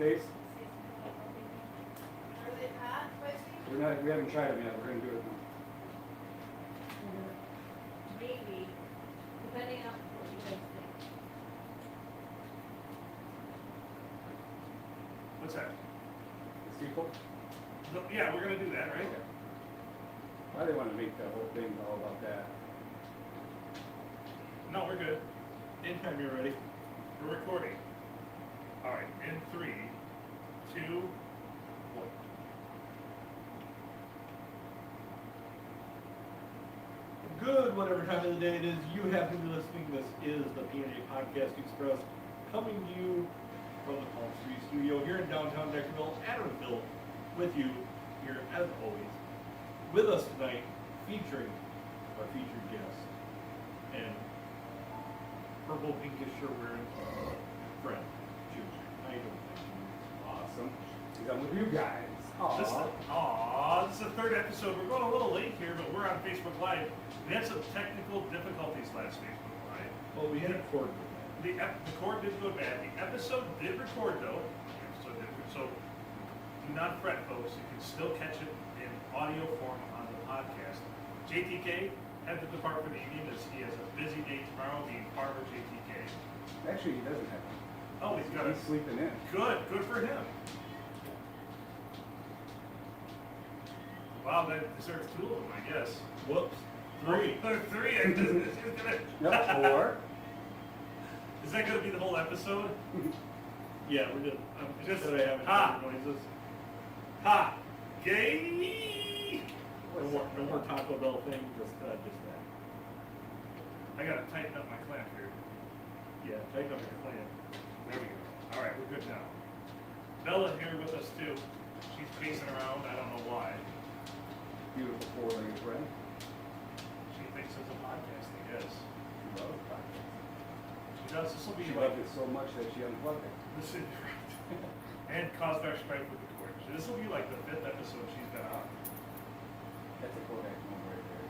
Toothpaste? Are they hot, spicy? We haven't tried them yet. We're gonna do it now. Maybe, depending on what you guys think. What's that? The sequel? No, yeah, we're gonna do that, right? Okay. Why do they want to make the whole thing all about that? No, we're good. Anytime you're ready. We're recording. All right, in 3, 2, 1. Good, whatever time of the day it is, you happen to be listening. This is the P&A Podcast Express, coming to you from the Palm Street Studio here in downtown Deckerville, Adamsville, with you here as always. With us tonight, featuring our featured guest and purple pinkish shirt wearing friend, Juice. How you doing? Awesome. He's on with you guys. This Aww. is the 3rd episode. We're going a little late here, but we're on Facebook Live. We had some technical difficulties last Facebook Live. Well, we had a cord with The cord did go bad. The episode did record though. So do not fret, folks. You can still catch it in audio form on the podcast. JTK, head to the park for the evening, as he has a busy day tomorrow being Farmer JTK. Actually, he doesn't have one. Oh, he's got He's it. sleeping in. Good for him. Wow, that deserves 2 of them, I guess. Whoops. 3. There's 3. I just, it's gonna, Yep, 4. is that going to be the whole episode? Yeah, we're just, I'm Just- just having ha. noises. Ha! Gay! No more Taco Bell thing, just that. I gotta tighten up my clamp here. Yeah, tighten up your clamp. There we go. All right, we're good now. Bella here with us too. She's pacing around. I don't know why. Beautiful four-legged friend. She thinks it's a podcast, I guess. She loves podcasts. She does. This will be She like loved it so much that she unplugged it. this is right. And caused our strike with the court. So this will be like the 5th episode she's been on. That's a Kodak moment right there.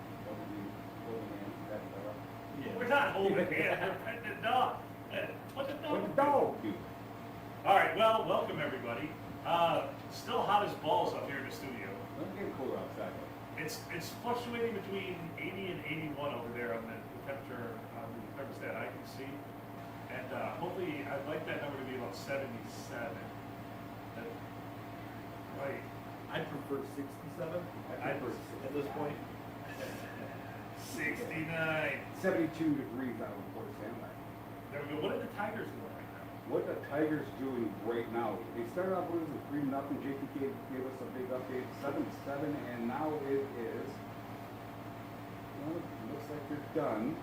Holding hands, that fella. Yeah. We're not holding hands. We're petting the dog. What the dog? What the dog do? All right. Well, welcome everybody. Still hot as balls up here in the studio. Let's get cooler outside. It's fluctuating between 80 and 81 over there on the temperature on the thermostat I can see, and hopefully I'd like that number to be about 77. Right. I prefer 67 I prefer at this point. 69. 72 degrees out of Port Sandline. There we go. What are the Tigers doing right now? What the Tigers doing right now? They started off losing 3-0. JTK gave us a big update, 7-7, and now it is. Well, it looks like they're done.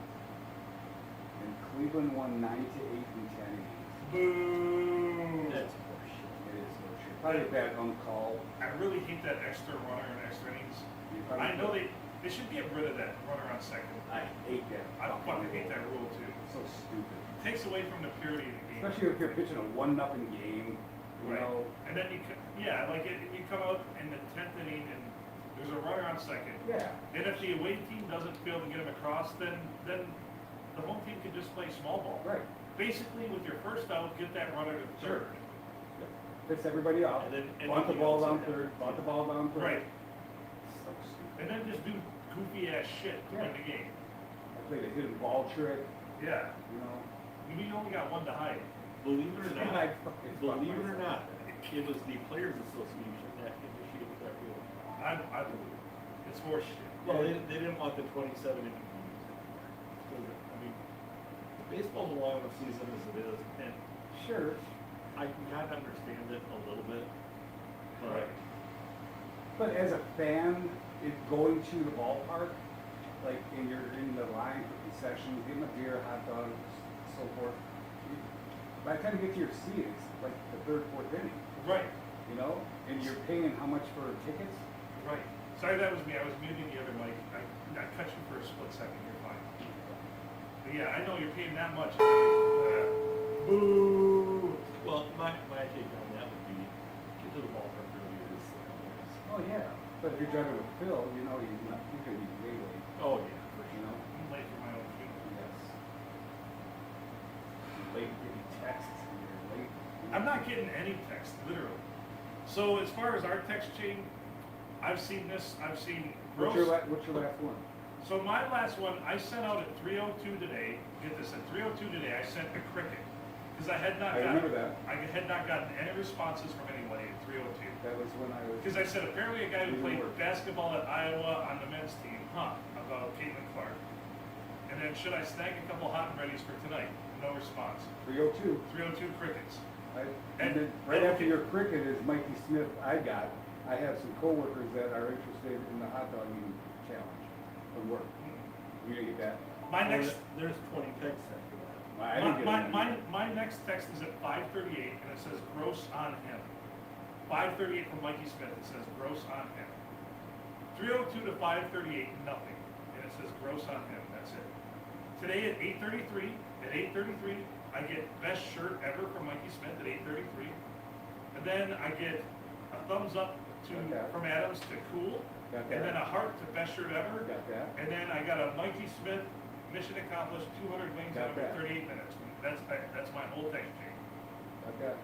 And Cleveland won 9-8 in 10 innings. Boo! That's horseshit. It is bullshit. Probably a bad call. I really hate that extra runner and extra innings. I know they should get rid of that runner on second. I hate that. I fucking hate that rule too. So stupid. It takes away from the purity of the game. Especially if you're pitching a 1-0 game. You Right. know. And then you come out in the 10th inning and there's a runner on second. Yeah. And if the away team doesn't fail to get him across, then the home team can just play small ball. Right. Basically, with your first out, get that runner to Sure. third. Picks everybody up. And then Bunt the anything ball else down in there. third. Bunt the ball down third. Right. So stupid. And then just do goofy ass shit to win the game. I played a hidden ball trick. Yeah. You know. You only got one to hide. Believe it or not, I fucking fucked believe it or myself. not, it was the Players Association that initiated that rule. I believe it. It's horseshit. Well, they didn't want the 27 inning games. I mean, baseball's a long enough season as it is, and Sure. I can kind of understand it a little bit, but Right. But as a fan, going to the ballpark, like, and you're in the line for concessions, getting a beer, hot dogs, so forth. By the time you get to your seat, it's like the 3rd, 4th inning, Right. you know? And you're paying how much for tickets? Right. Sorry, that was me. I was muting the other mic. I cut you for a split second. You're fine. But yeah, I know you're paying that much. Boo! well, my take on that would be get to the ballpark earlier. Oh, yeah. But if you're driving with Phil, you know, you're going to be way late, Oh yeah, for you know? I'm late for my own funeral. Yes. You're late getting texts, and you're late. I'm not getting any text, literally. So as far as our text chain, I've seen What's gross. what's your last one? So my last one, I sent out at 3:02 today. Get this, at 3:02 today, I sent a cricket because I had not I gotten. remember that. I had not gotten any responses from anybody at 3:02. That was when I was. Because I said apparently a guy who Even played worse. basketball at Iowa on the men's team, about Caitlin Clark. And then should I snag a couple hot and readies for tonight? No response. 302. 3:02 crickets. And then right after your cricket is Mikey Smith. I have some coworkers that are interested in the hot dog eating challenge from work. You didn't get that? My next. There's 20 texts after that. I didn't get it. My next text is at 5:38 and it says gross on him. 5:38 from Mikey Smith, it says gross on him. 3:02 to 5:38, nothing. And it says gross on him, that's it. Today at 8:33, I get best shirt ever from Mikey Smith at 8:33. And then I get a thumbs up from Adams to cool. Got And then that? a heart to best shirt ever. Got that? And then I got a Mikey Smith mission accomplished 200 wings in Got under that. 38 minutes. That's my whole text chain. Got that?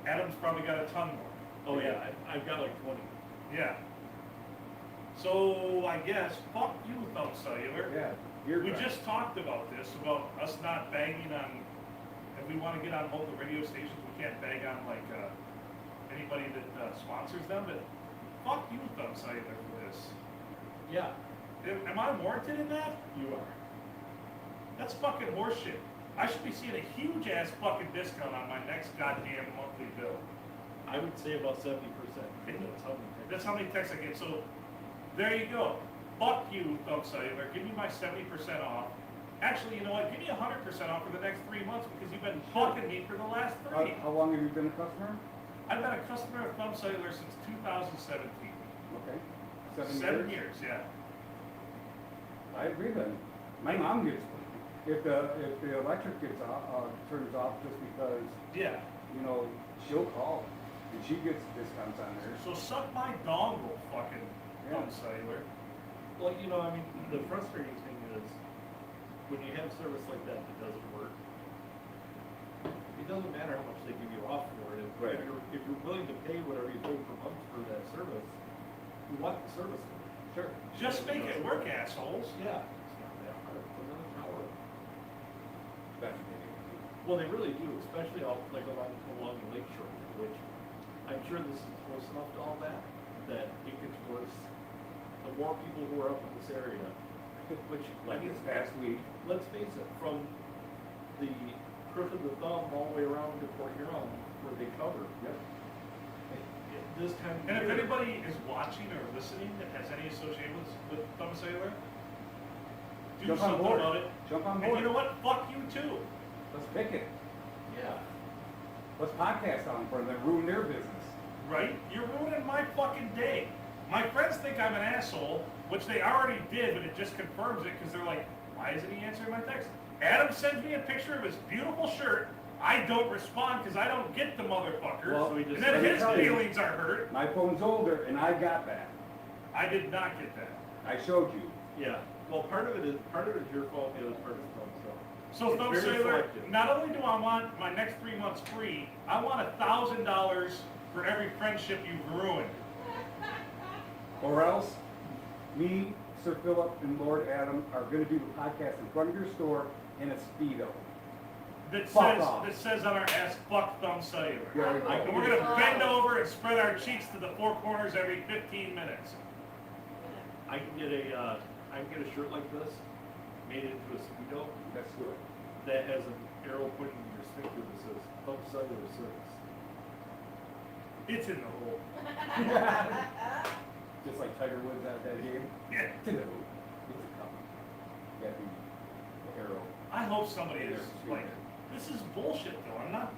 Adam's probably got a ton more. Oh yeah, I've got like 20. Yeah. So I guess, fuck you, Thumb Cellular. Yeah. You're We right. just talked about this, about us not bagging on, if we want to get on both the radio stations, we can't bag on like anybody that sponsors them, but fuck you, Thumb Cellular, for this. Yeah, Am I warranted in that? you are. That's fucking horseshit. I should be seeing a huge ass fucking discount on my next goddamn monthly bill. I would say about 70%. That's how many texts. That's how many texts I get. So there you go. Fuck you, Thumb Cellular. Give me my 70% off. Actually, you know what? Give me 100% off for the next 3 months because you've been fucking me for the last 3. How long have you been a customer? I've been a customer of Thumb Cellular since 2017. Okay. 7 years, yeah. I agree then. My mom gets, if the electric gets turns off just because, Yeah. you know, she'll call and she gets discounts on there. So suck my dongle, fucking Thumb Cellular. Well, you know, I mean, the frustrating thing is when you have service like that that doesn't work, it doesn't matter how much they give you off for it. Right. If you're willing to pay whatever you pay per month for that service, you want the service. Sure. Just make it work, assholes. Yeah. It's not that hard. Put another tower. That's what they do. Well, they really do, especially out like along the lake shore, which I'm sure this is close enough to all that it gets worse. The more people who are up in this area, which Like this past week, let's face it, from the crook of the thumb all the way around to Port Huron, where they cover. yep. This time of And if year- anybody is watching or listening that has any association with Thumb Cellular, do Jump on something board. about it. Jump on And board. you know what? Fuck you too. Let's pick it. Yeah. Let's podcast on for them, ruin their business. Right? You're ruining my fucking day. My friends think I'm an asshole, which they already did, but it just confirms it because they're like, why isn't he answering my text? Adam sends me a picture of his beautiful shirt. I don't respond because I don't get the motherfucker. Well, so he just- and then let me his tell you. feelings are hurt. My phone's older and I got that. I did not get that. I showed you. Yeah. Well, part of it is your fault, the other part is Thumb, so. So It's Thumb very Cellular, selective. not only do I want my next 3 months free, I want $1,000 for every friendship you've ruined. Or else, me, Sir Philip, and Lord Adam are gonna do the podcast in front of your store in a Speedo. Fuck off. That says on our ass, fuck Thumb Cellular. Yeah, I And can we're do gonna that. bend over and spread our cheeks to the four corners every 15 minutes. I can get a shirt like this, made into a Speedo, That's good. that has an arrow pointing to your sticker that says Thumb Cellular Service. It's in the hole. Just like Tiger Woods at that game. Yeah. It's in the hoop. It's a cup. You got the arrow. I hope somebody is like, this is bullshit though.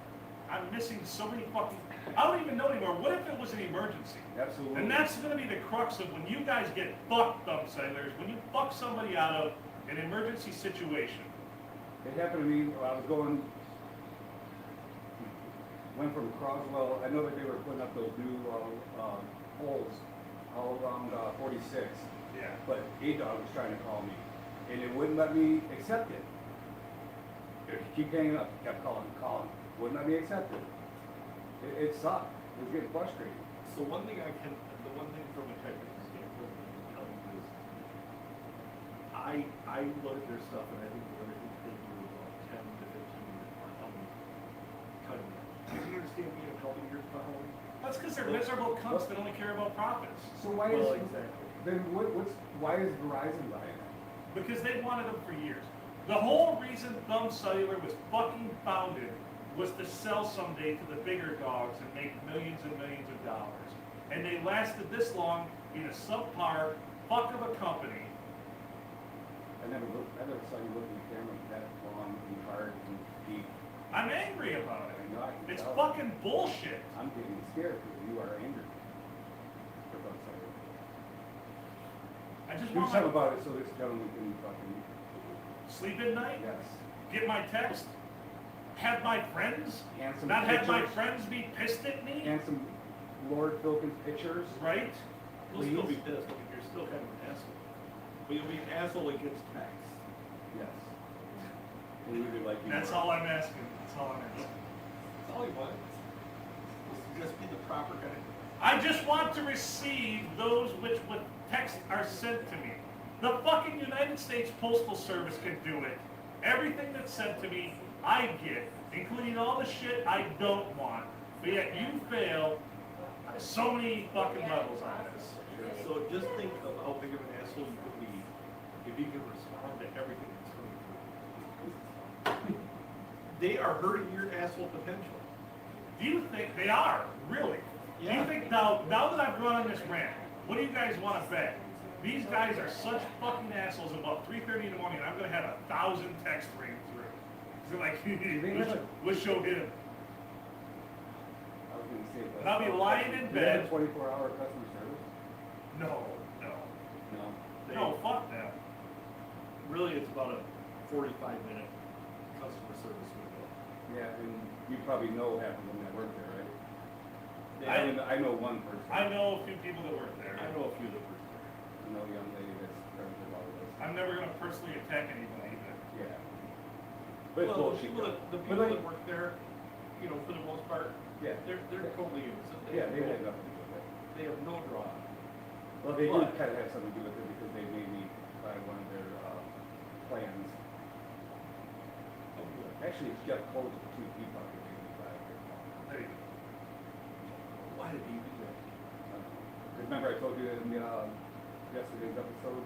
I'm missing so many fucking, I don't even know anymore. What if it was an emergency? Absolutely. And that's gonna be the crux of when you guys get fucked, Thumb Cellulars, when you fuck somebody out of an emergency situation. It happened to me while I was went from Croswell. I know that they were putting up those new poles all around 46. Yeah. But A-Dog was trying to call me, and it wouldn't let me accept it. If you keep hanging up, kept calling. would not be accepted. It sucked. It was getting frustrating. So the one thing from a technical standpoint that I can tell you is, I look at their stuff and I think they do about 10 to 15 cutting edge. Do you understand being a couple years behind? That's because they're miserable cunts that only care about profits. So why Well, is exactly. then why is Verizon buying it? Because they wanted them for years. The whole reason Thumb Cellular was fucking founded was to sell someday to the bigger dogs and make millions and millions of dollars. And they lasted this long in a subpar fuck of a company. I never saw you look in the camera that long and hard and deep. I'm angry about I it. know, I can It's tell. fucking bullshit. I'm getting scared because you are angry. For God's sake. I just Do want something my about it so this gentleman can fucking, sleep at night, yes. get my text, have my friends, Handsome not have my pictures. friends be pissed at me, Handsome Lord Filkins pictures. right? You'll still be pissed, but you're still kind of an asshole. But you'll be an asshole against text. Yes. And we would like you. That's all I'm asking. That's all I'm asking. That's all you want. Just be the proper kind of. I just want to receive those which with text are sent to me. The fucking United States Postal Service can do it. Everything that's sent to me, I get, including all the shit I don't want. But yet you fail so many fucking levels on this. So just think of how big of an asshole you could be if you can respond to everything that's coming through. They are hurting your asshole potential. Do you think they are, really? Do Yeah. you think now that I've gone on this rant, what do you guys want to bet? These guys are such fucking assholes. About 3:30 in the morning, I'm gonna have 1,000 texts ring through. So like, we'll show him. I was gonna say, but. And I'll be lying in Do they have bed. 24-hour customer service? No. No. Fuck them. Really, it's about a 45-minute customer service window. Yeah, and you probably know half of them that work there, right? I- I know one person. I know a few people that work there. I know a few that work there. I know a young lady that's friends with all of us. I'm never gonna personally attack anybody, but Yeah. But it's Well, bullshit. the But people like- that work there, you know, for the most part, Yeah. they're totally innocent. Yeah, they had nothing to do with it. They have no draw. Well, they do But- kind of have something to do with it because they made me buy one of their plans. Actually, it's Jeff Coles with 2 people that made me buy their plan. there you go. Why did he do that? Remember I told you in yesterday's episode,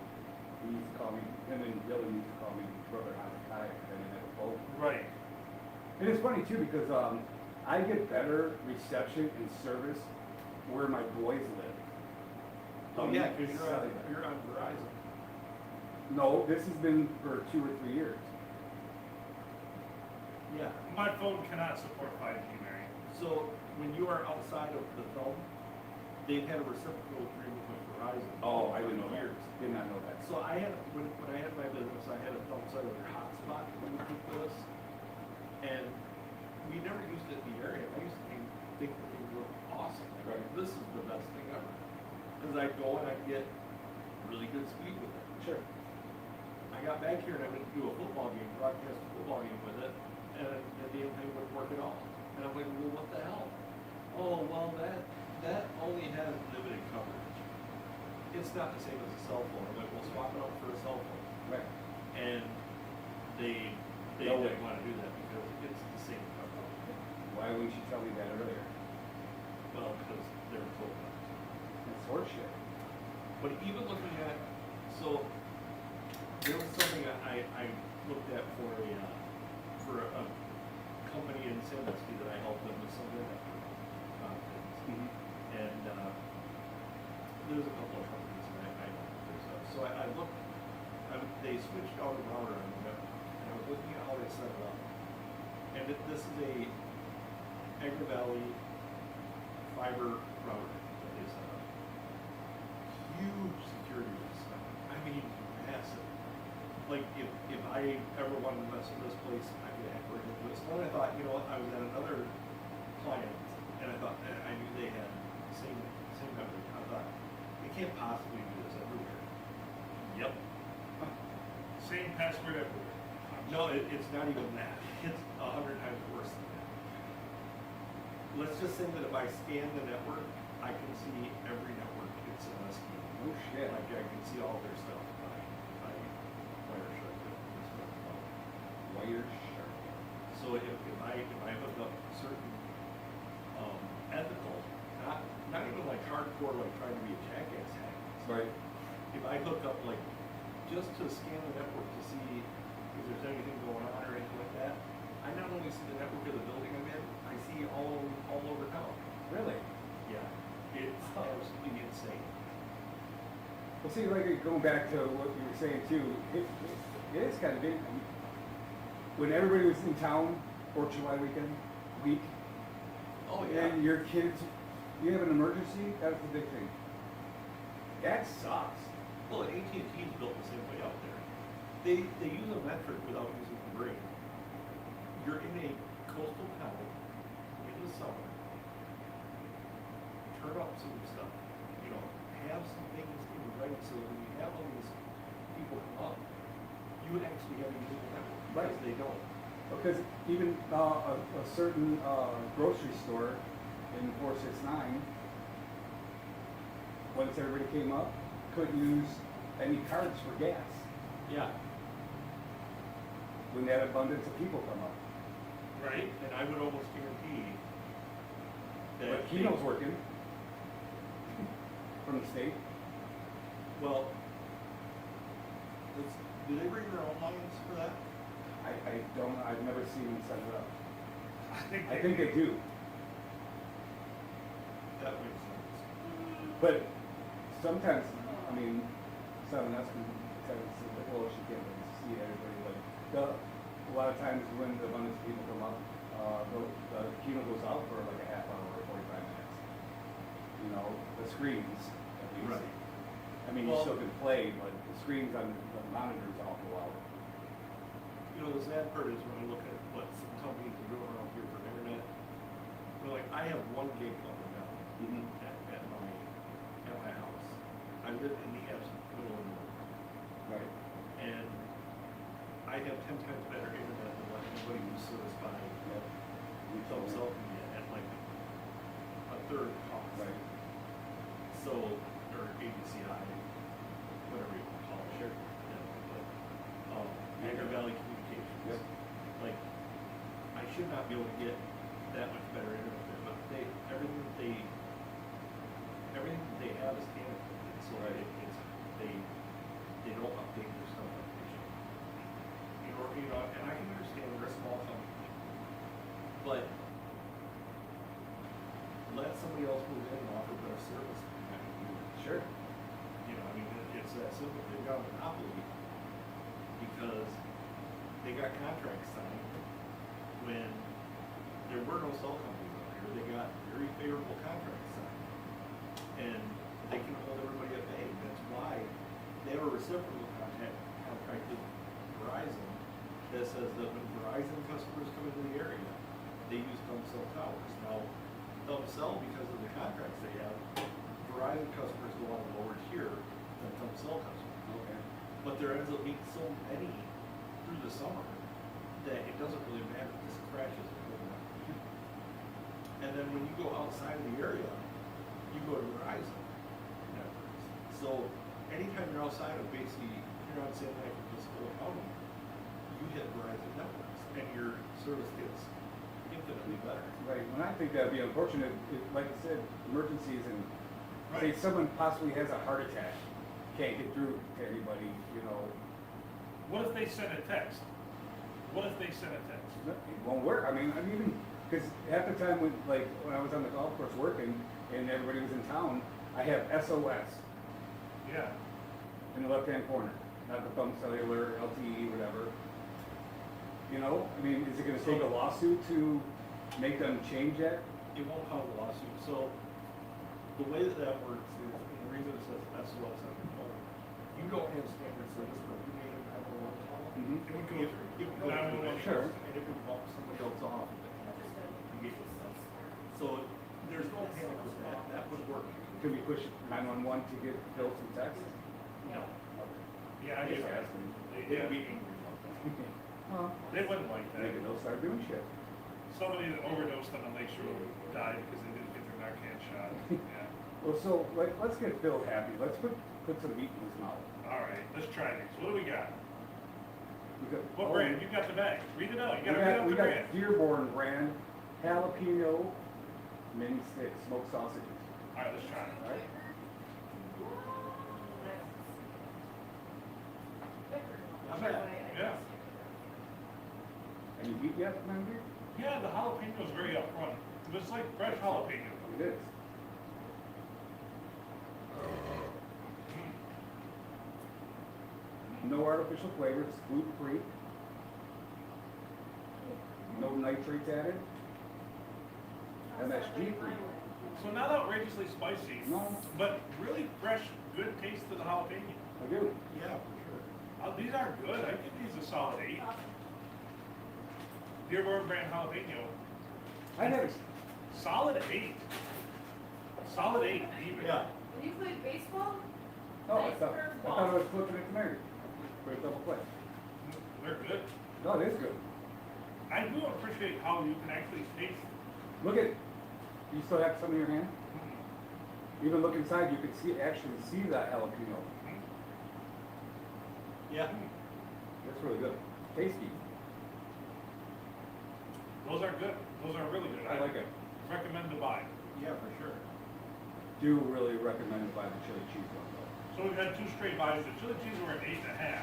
he used to call me, him and Dylan used to call me Brother Hezekiah, and then at the boat. Right. And it's funny too because I get better reception and service where my boys live. Oh, yeah, because Cellular. you're on Verizon. No, this has been for 2 or 3 years. Yeah. My phone cannot support 5G, Mary. So when you are outside of the thumb, they've had a reciprocal agreement with Verizon. Oh, I didn't know for that. years. Did not know that. So I had, when I had my business, I had a thumb cellular hotspot when we took this. And we never used it in the area. I used to think that they were awesome. Right. This is the best thing ever. Because I'd go and I'd get really good speed with it. Sure. I got back here and I went to do a football game, broadcast a football game with it, and the damn thing wouldn't work at all. And I'm like, well, what the hell? Oh, well, that only has limited coverage. It's not the same as a cell phone. I'm like, we'll swap it out for a cell phone. Right. And they No way. didn't want to do that because it's the same coverage. Why wouldn't you tell me that earlier? Well, because they're told not to. It's horseshit. But even looking at, so there was something I looked at for a company in Sandusky that I helped them with some of their things. And there's a couple of companies that I helped with their stuff. So I looked, they switched out a router on the web, and I was looking at how they set it up. And this is a Agri Valley fiber router that they set up. Huge security risk. I mean, massive. Like, if I ever wanted to mess with this place, I could hack right into it. So then I thought, you know what, I was at another client, and I thought, and I knew they had the same coverage. I thought, they can't possibly do this everywhere. Yep. Same password everywhere. No, it's not even that. It's 100 times worse than that. let's just say that if I scan the network, I can see every network it's MSP. Oh, shit. Like I can see all their stuff by Wireshark. Wireshark. So if I hook up certain ethical, not even like hardcore like trying to be a jackass hack. Right. If I hook up like just to scan the network to see if there's anything going on or anything like that, I not only see the network of the building I'm in, I see all over town. Really? Yeah, it's absolutely insane. Well, see, like going back to what you were saying too, it is kind of big. When everybody was in town, 4th of July week, Oh yeah. and your kids, you have an emergency, that's the big thing. That sucks. Well, AT&T's built the same way out there. They use a metric without using the brain. You're in a coastal town in the summer. Turn up some stuff. You know, have some things in writing so that when you have all these people come up, you would actually have a usable network. Because Right. they don't. Because even a certain grocery store in 469, once everybody came up, couldn't use any cards for gas Yeah. when that abundance of people come up. Right? And I would almost guarantee that. But Keno's working from the state. Well, do they bring their own lines for that? I don't, I've never seen them set it up. I I think they do. That makes sense. But sometimes, I mean, someone else can tell us, well, she can't really see everybody, but a lot of times when the abundance of people come up, the keynote goes out for like a half hour or 45 minutes. You know, the screens, at least. Right. I mean, you Well- still can play, but the screens on the monitors all go out. You know, the sad part is when I look at what some companies are doing around here for internet, they're like, I have 1 gig up and down Mhm. at my house. I live in the absolute middle of nowhere. Right. And I have 10 times better internet than what anybody who's serviced by Yep. themselves can get at like a third cost. Right. So, or ABCI, whatever you want to call it. Sure. You know, but, Niagara Valley Communications. Yep. Like, I should not be able to get that much better internet there, but everything that they have is antiquated, so Right. they don't update their stuff efficiently. You know, and I can understand we're a small company, but let somebody else move in and offer better service than that can do. Sure. You know, I mean, it's that simple. They've got a monopoly because they got contracts signed when there were no cell companies out here. They got very favorable contracts signed. And they can hold everybody at bay. That's why they have a reciprocal contract with Verizon that says that when Verizon customers come into the area, they use dumb cell towers. Now, dumb cell, because of the contracts they have, Verizon customers go on a lower tier than dumb cell customers. Okay. But there ends up being so many through the summer that it doesn't really matter. This crashes the whole night. And then when you go outside of the area, you go to Verizon networks. So anytime you're outside of basically here on San Francisco County, you hit Verizon networks and your service gets infinitely better. Right, and I think that'd be unfortunate, if, like I said, emergencies and, say Right. someone possibly has a heart attack, can't get through to anybody, you know, What if they sent a text? What if they sent a text? it won't work. I mean, because half the time when I was on the golf course working and everybody was in town, I have SOS Yeah. in the left-hand corner, not the thumb cellular, LTE, whatever. You know, I mean, is it gonna take a lawsuit to make them change that? It won't cause a lawsuit. So the way that works is, and the reason it says SOS on your phone, you don't have standard service, but you may have a one call. Mhm. It would go If through. it would go through, Sure. and it would bump somebody else off. So there's no panic with that. That would work. Can we push 911 to get bills and texts? No. Yeah, I Just get asking. They, They'd yeah, be angry about that. Well, they wouldn't like that. maybe they'll start doing shit. Somebody that overdosed on a lakeshore died because they didn't get their Narcan shot. Yeah. Well, so let's get Phil happy. Let's put some meat in his mouth. All right, let's try these. What do we got? We got, What brand? You got the bag. Read it out. You We got to read out got, the brand. Dearborn brand jalapeno mini stick smoked sausages. All right, let's try it. All right. Not bad. Yeah. Any meat yet, Mandy? Yeah, the jalapeno is very upfront. It's like fresh jalapeno. It is. No artificial flavors, it's gluten-free. No nitrates added. MSG free. So not outrageously spicy, No. but really fresh, good taste to the jalapeno. I do. Yeah, for sure. These are good. I give these a solid 8. Dearborn brand jalapeno. I never, Solid 8. Solid 8 even. Yeah. When you played baseball, no, I thought it was flipping it to Mary. For a double play. They're good. No, it is good. I do appreciate how you can actually taste. Look at, you still have some in your hand? Even look inside, you can actually see that jalapeno. Yeah. That's really good. Tasty. Those are good. Those are really good. I like it. Recommend to buy. Yeah, for sure. Do really recommend to buy the chili cheese one though. So we've had 2 straight buys. The chili cheese were at 8.5.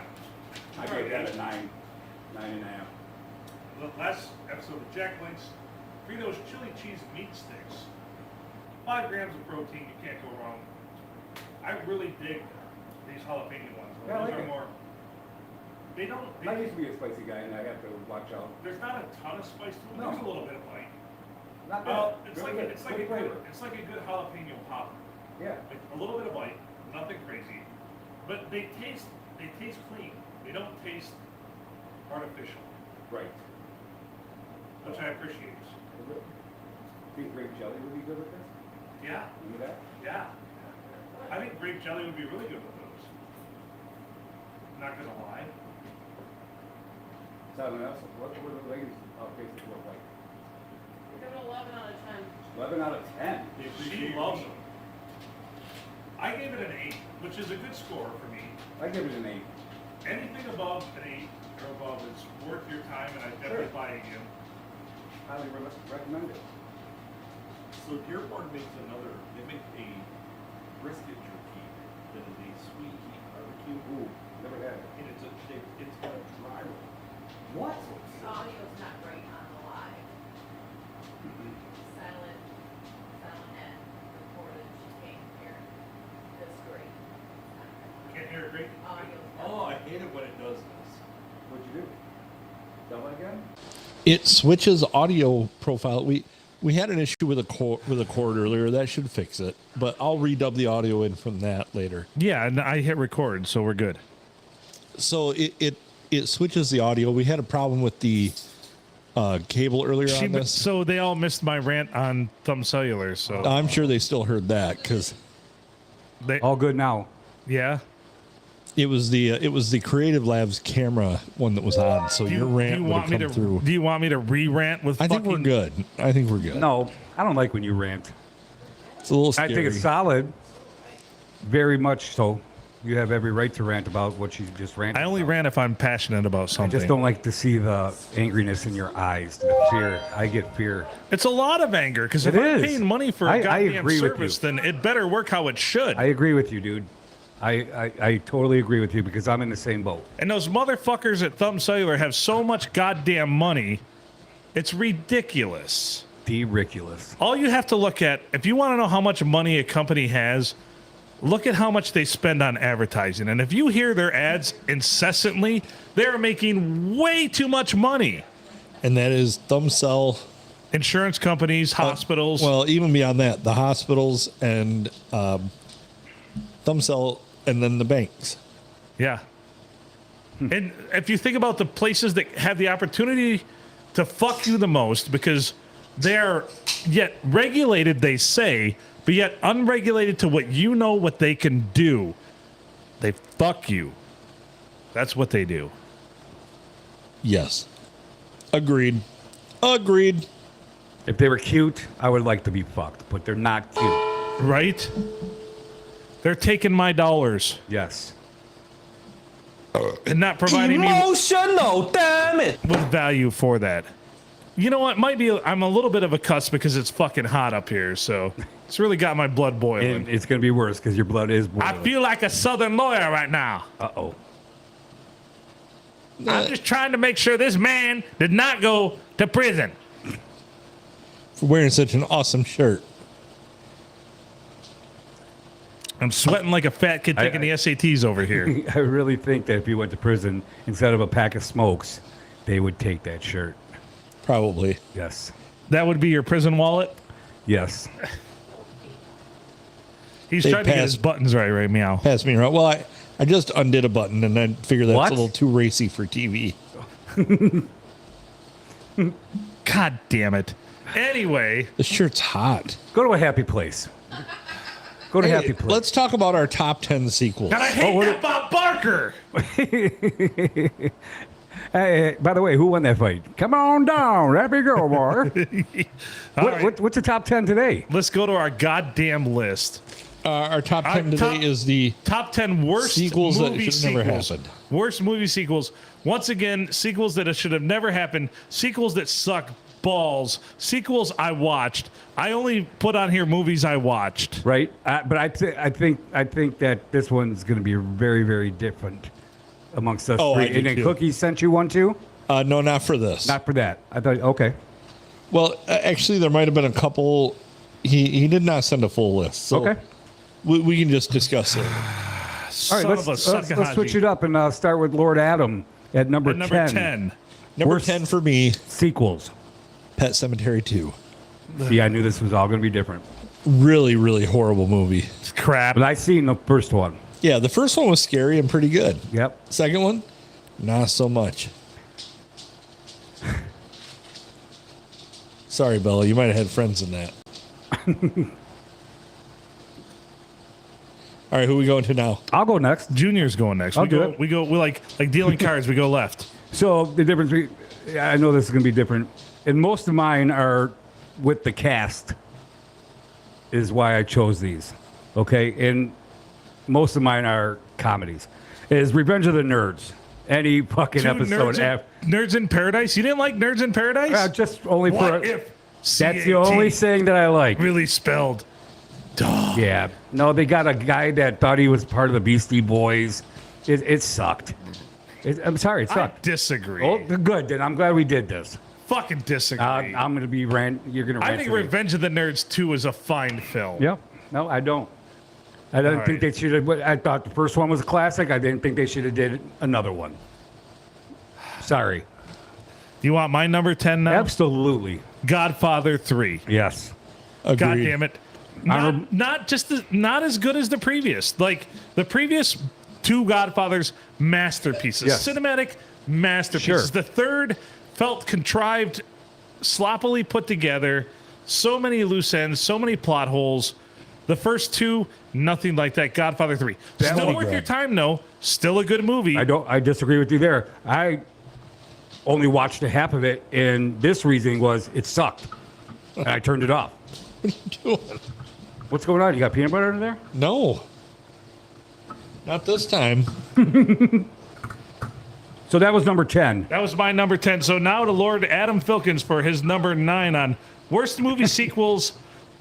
I gave that a 9, 9.5. The last episode of Jack Link's Fritos chili cheese meat sticks. 5 grams of protein, you can't go wrong. I really dig these jalapeno ones. Yeah, I Those like are it. more. They don't. I used to be a spicy guy and I have to watch out. There's not a ton of spice to them. No. There's a little bit of bite. Not bad. Well, it's Really like good. it's like Good a flavor. good, it's like a good jalapeno popper. Yeah. Like a little bit of bite, nothing crazy, but they taste clean. They don't taste artificial, Right. which I appreciate. Think grape jelly would be good with this? Yeah, Remember that? yeah. I think grape jelly would be really good with those. Not gonna lie. Something else, what were the ladies' faces look like? give it 11 out of 10. 11 out of 10. She loves them. I gave it an 8, which is a good score for me. I give it an 8. Anything above an 8 or above is worth your time, and I definitely Sure. buy again. Highly recommend it. So Dearborn makes they make a brisket jerky that is a sweet heat barbecue. Ooh, never had it. And it's got a dry rub. What? The audio's not great on the live. Silent and recorded, she can't hear this great. Can't hear it great? Audio's not. Oh, I hate it when it does this. What'd you do? Double again? It switches audio profile. We had an issue with a cord earlier. That should fix it. But I'll redub the audio in from that later. Yeah, and I hit record, so we're good. So it switches the audio. We had a problem with the cable earlier on this. So they all missed my rant on Thumb Cellular. So I'm sure they still heard that because they, All good now. yeah. it was the Creative Labs camera one that was on. So your rant would have come through. Do you want me to re-rant with? I think we're good. I think we're good. No, I don't like when you rant. It's a little I scary. think it's solid. Very much so. You have every right to rant about what you just ranted I only about. rant if I'm passionate about I something. just don't like to see the angriness in your eyes, the fear. I get fear. It's a lot of anger because if It I'm is. paying money for a I goddamn agree with service, you. then it better work how it should. I agree with you, dude. I totally agree with you because I'm in the same boat. And those motherfuckers at Thumb Cellular have so much goddamn money, it's ridiculous. Ridiculous. All you have to look at, if you want to know how much money a company has, look at how much they spend on advertising. And if you hear their ads incessantly, they're making way too much money. and that is Thumbcell. Insurance companies, hospitals. Well, even beyond that, the hospitals and Thumbcell, and then the banks. Yeah. And if you think about the places that have the opportunity to fuck you the most, because they're yet regulated, they say, but yet unregulated to what you know what they can do, they fuck you. That's what they do. Yes. Agreed. If they were cute, I would like to be fucked, but they're not cute. Right? They're taking my dollars Yes. and not providing me Emotional, damn it. with value for that. You know what? I'm a little bit of a cuss because it's fucking hot up here, so it's really got my blood boiling. And it's going to be worse because your blood is boiling. I feel like a southern lawyer right now. Uh-oh. I'm just trying to make sure this man did not go to prison. For wearing such an awesome shirt. I'm sweating like a fat kid taking the SATs over here. I really think that if you went to prison, instead of a pack of smokes, they would take that shirt. Probably. Yes. That would be your prison wallet? Yes. He's They trying to get passed- his buttons right, meow. Pass me around. Well, I just undid a button and I figured that's What? a little too racy for TV. God damn it. Anyway, The shirt's hot. Go to a happy place. Go to happy place. Let's talk about our top 10 sequels. and I hate that Bob Barker. Hey, by the way, who won that fight? Come on down, happy girl, boy. All right, What's the top 10 today? let's go to our goddamn list. Our top Our 10 today top- is the Top 10 worst sequels that movie should never sequels. happened. Worst movie sequels. Once again, sequels that should have never happened. Sequels that suck balls. Sequels I watched. I only put on here movies I watched. Right? But I think that this one's going to be very, very different amongst us Oh, I three. do And then too. Cookie sent you one too? no, not for this. Not for that. I thought, okay. Well, actually, there might have been a couple. He did not send a full list. So Okay. we can just discuss it. All Son right, of a let's suckahaji. switch it up and start with Lord Adam at number, At number 10. 10. Number Worst- 10 for me, Sequels. Pet Cemetery 2. See, I knew this was all going to be different. Really, really horrible movie. It's crap. But I seen the first one. Yeah, the first one was scary and pretty good. Yep. Second one, not so much. Sorry, Bella, you might have had friends in that. All right, who we going to now? I'll go next. Junior's going next. I'll we do go. it. We go. We like dealing cards. We go left. So the difference, I know this is going to be different, and most of mine are with the cast. Is why I chose these, okay? And most of mine are comedies. Is Revenge of the Nerds? Any fucking Dude, episode? Nerds in Paradise. You didn't like Nerds in Paradise? Just only what for. if That's the only C-A-T thing that I like. really spelled? Duh. Yeah. No, they got a guy that thought he was part of the Beastie Boys. It sucked. I'm sorry, it I sucked. disagree. Oh, good. Then I'm glad we did this. Fucking disagree. I'm going to be rant. You're going to rant. I think to me. Revenge of the Nerds 2 is a fine film. Yep. No, I don't. I don't All think right. they should have. I thought the first one was a classic. I didn't think they should have did another one. Sorry. You want my number 10 now? Absolutely. Godfather 3. Yes. Agreed. God damn it. Honorable- Not as good as the previous. Like the previous two Godfathers masterpieces. Yes. Cinematic masterpieces. Sure. The third felt contrived, sloppily put together, so many loose ends, so many plot holes. The first two, nothing like that. Godfather 3. That Still one- worth your time though. Still a good movie. I disagree with you there. I only watched a half of it, and this reasoning was it sucked, and I turned it off. What are you doing? What's going on? You got peanut butter in there? No. Not this time. So that was number 10. That was my number 10. So now to Lord Adam Filkins for his number 9 on worst movie sequels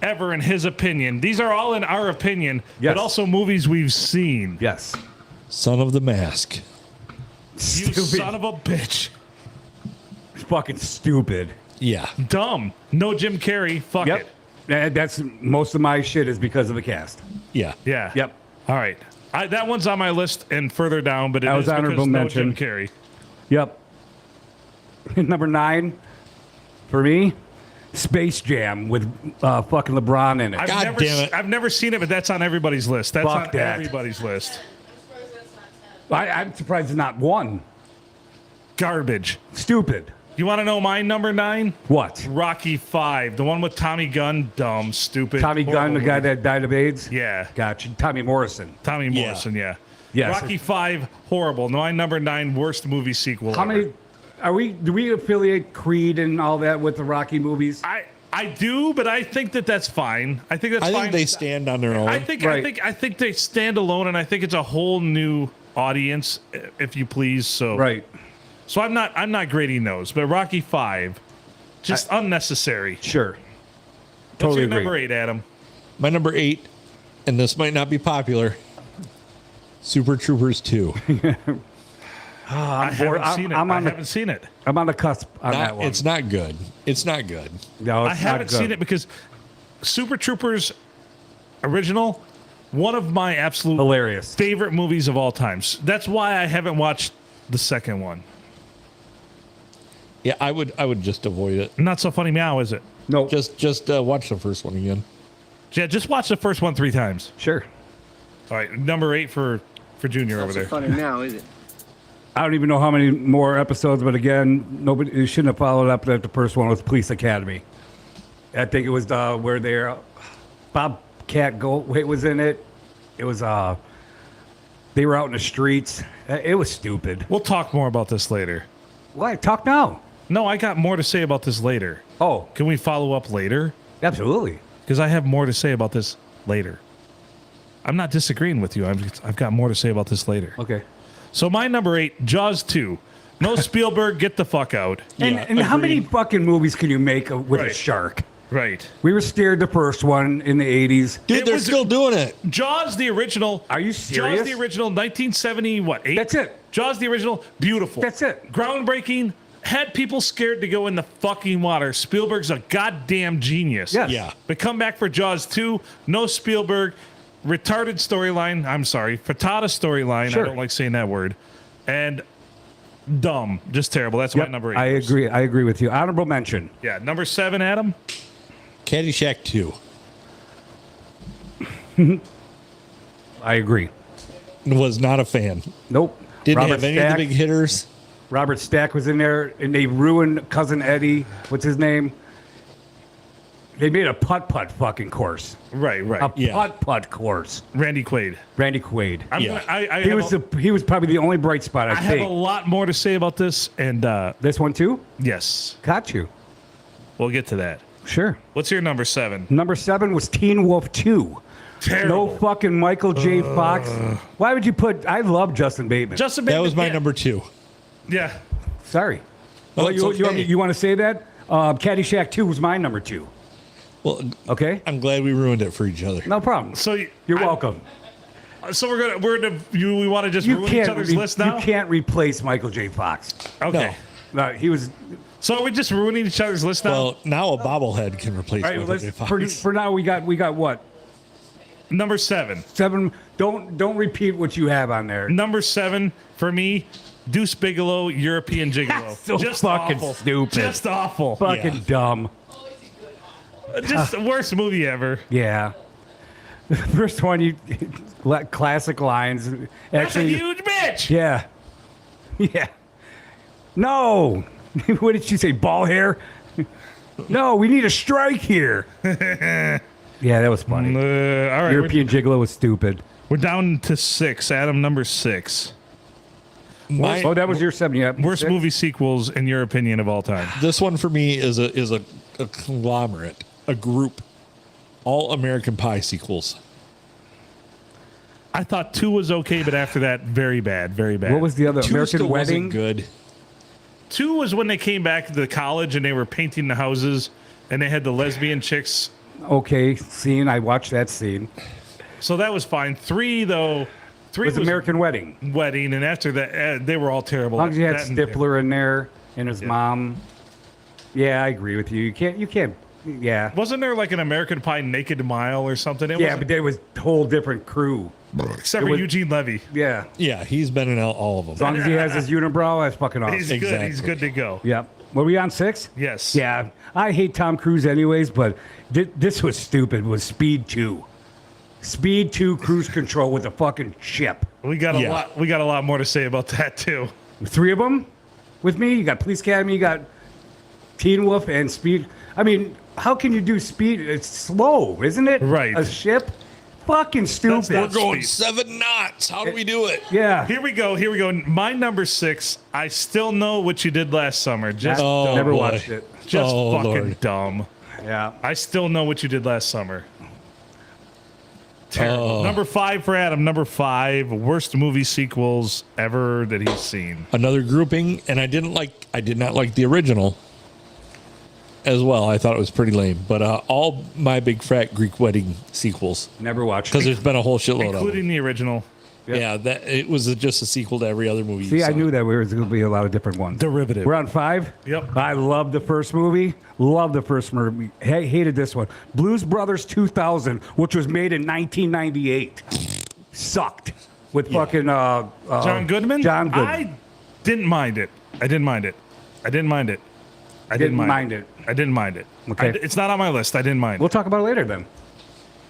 ever in his opinion. These are all in our opinion, Yes. but also movies we've seen. Yes. Son of the Mask. You Stupid. son of a bitch. Fucking stupid. Yeah. Dumb. No Jim Carrey. Fuck Yep. it. And that's most of my shit is because of the cast. Yeah. Yeah. Yep. All right. That one's on my list and further down, but it That is was because honorable no mention. Jim Carrey. Yep. Number 9 for me, Space Jam with fucking LeBron in it. I've God never, damn it. I've never seen it, but that's on everybody's list. That's Fuck on that. everybody's list. I'm surprised that's not 10. I'm surprised it's not one. Garbage. Stupid. You want to know my number 9? What? Rocky 5, the one with Tommy Gunn. Dumb, stupid. Tommy Gunn, the horrible guy movie. that died of AIDS? Yeah, Gotcha. Tommy Morrison. Tommy Yeah. Morrison. Yeah. Yes. Rocky 5, horrible. My number 9, worst movie sequel. How ever. many do we affiliate Creed and all that with the Rocky movies? I do, but I think that's fine. I think that's I fine. think they stand on their own. I think Right. I think they stand alone, and I think it's a whole new audience, if you please. So Right. So I'm not grading those, but Rocky 5, just unnecessary. Sure. What's Totally your agree. number 8, Adam? My number 8, and this might not be popular. Super Troopers 2. I bored. haven't seen it. I'm I on the- haven't seen it. I'm on the cusp on that one. It's not good. It's not good. No, I it's haven't not good. seen it because Super Troopers original, one of my absolute Hilarious. favorite movies of all times. That's why I haven't watched the second one. Yeah, I would just avoid it. Not so funny meow, is it? No. Just watch the first one again. Yeah, just watch the first one 3 times. Sure. All right, number 8 for Junior over Not so there. funny now, is it? I don't even know how many more episodes, but again, nobody you shouldn't have followed up that the first one was Police Academy. I think it was where they're Bobcat Goldthwait was in it. It was they were out in the streets. It was stupid. We'll talk more about this later. Why talk now? No, I got more to say about this later. Oh, Can we follow up later? absolutely. Because I have more to say about this later. I'm not disagreeing with you. I've got more to say about this later. Okay. So my number 8, Jaws 2. No Spielberg, get the fuck out. And how many fucking movies can you make with a Right. shark? Right. We were scared the first one in the 80s. Dude, It they're was- still doing it. Jaws the original. Are you serious? Jaws the original, 1970, what, 8? That's it. Jaws the original, beautiful. That's it. Groundbreaking, had people scared to go in the fucking water. Spielberg's a goddamn genius. Yes. Yeah. But come back for Jaws 2, no Spielberg, retarded storyline. I'm sorry, frittata storyline. Sure. I don't like saying that word. And dumb, just terrible. That's Yep, my number 8. I agree. I agree with you. Honorable mention. Yeah, number 7, Adam. Caddyshack 2. I agree. Was not a fan. Nope. Didn't Robert have any Stack. of the big hitters. Robert Stack was in there, and they ruined Cousin Eddie. What's his name? They made a putt-putt fucking course. Right. A Yeah. putt-putt course. Randy Quaid. Randy Quaid. Yeah. He was probably the only bright spot, I I have a think. lot more to say about this, and This one too? yes, Got you. we'll get to that. Sure. What's your number 7? Number 7 was Teen Wolf 2. Terrible. No fucking Michael J. Fox. Why would you put... I love Justin Bateman. Justin That Bateman, was my yeah. number 2. Yeah. Sorry. Oh, Well, it's okay. you want to say that? Caddyshack 2 was my number 2. Well, Okay? I'm glad we ruined it for each other. No problem. So You're welcome. So we want to just You ruin each can't, other's list now. you can't replace Michael J. Fox. Okay. No, he was... So are we just ruining each other's list now? Well, now a bobblehead can replace All right, Michael let's, J. Fox. for now, we got what? Number 7. 7. Don't repeat what you have on there. Number 7 for me. Deuce Bigelow, European Gigolo. So just fucking awful. stupid. Just awful. Fucking Yeah. dumb. Just the worst movie ever. Yeah. The first one, classic lines. That's a Actually, huge bitch. yeah. Yeah. No. What did she say? Ball hair? No, we need a strike here. Yeah, that was funny. All right, European Gigolo was stupid. we're down to 6. Adam, number 6. Oh, that was your 7. Yeah. Worst 6? movie sequels in your opinion of all time. This one for me is a conglomerate, a group, all American Pie sequels. I thought 2 was okay, but after that, very bad, very bad. What was the other? Two American still Wedding? wasn't good. 2 was when they came back to the college and they were painting the houses and they had the lesbian chicks. Okay, scene. I watched that scene. So that was fine. 3 though, 3 Was American Wedding. Wedding, and after that, they were all terrible. As long as you had That and- Stifler in there and his mom. Yeah, I agree with you. You can't. Yeah. Wasn't there like an American Pie Naked Mile or something? It Yeah, wasn't- but there was a whole different crew. except it for was- Eugene Levy. Yeah. Yeah, he's been in all of As them. long as he has his unibrow, that's fucking awesome. He's good. He's Exactly. good to go. Yep. Were we on 6? Yes. Yeah. I hate Tom Cruise anyways, but this was stupid. Was Speed 2. Speed 2 cruise control with a fucking ship. We got a Yeah. lot. We got a lot more to say about that too. 3 of them with me. You got Police Academy, you got Teen Wolf, and Speed. I mean, how can you do Speed? It's slow, isn't it? Right. A ship? Fucking stupid. not- Going Speed. 7 knots. How do we do it? Yeah. Here we go. Here we go. My number 6. I still know what you did last summer. Just Oh, Never boy. watched it. just Oh, fucking Lord. dumb. Yeah. I still know what you did last summer. Terrible. Oh. Number 5 for Adam. Number 5, worst movie sequels ever that he's seen. Another grouping, and I did not like the original as well. I thought it was pretty lame. But all My Big Fat Greek Wedding sequels, Never watched because it. there's been a whole shitload of Including them. the original. Yeah, that it was just a sequel to every other movie. See, I saw. knew that there was going to be a lot of different ones. Derivative. We're on 5? Yep. I love the first movie. Love the first movie. Hated this one. Blues Brothers 2000, which was made in 1998. Sucked. With fucking... John Goodman? John Goodman. I didn't mind it. I didn't mind it. I didn't mind it. I Didn't mind it. I didn't mind it. Okay. It's not on my list. I didn't mind We'll it. talk about it later then.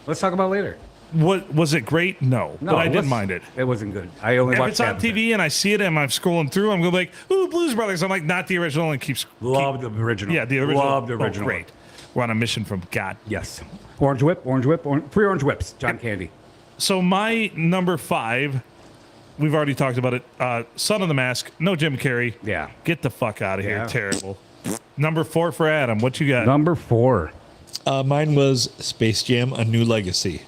Let's talk about it later. What, was it great? No. But I didn't mind it. It wasn't good. I only If watched it's on half of it. TV and I see it and I'm scrolling through, I'm going like, ooh, Blues Brothers. I'm like, not the original, and Love the original. Yeah, the original. Love the original. Oh, great. We're on a mission from God. Yes. Orange Whip, three Orange Whips, John Candy. So my number 5, we've already talked about it. Son of the Mask, no Jim Carrey. Yeah. Get the fuck out of here. Yeah. Terrible. Number 4 for Adam. What you got? Number 4. Mine was Space Jam: A New Legacy.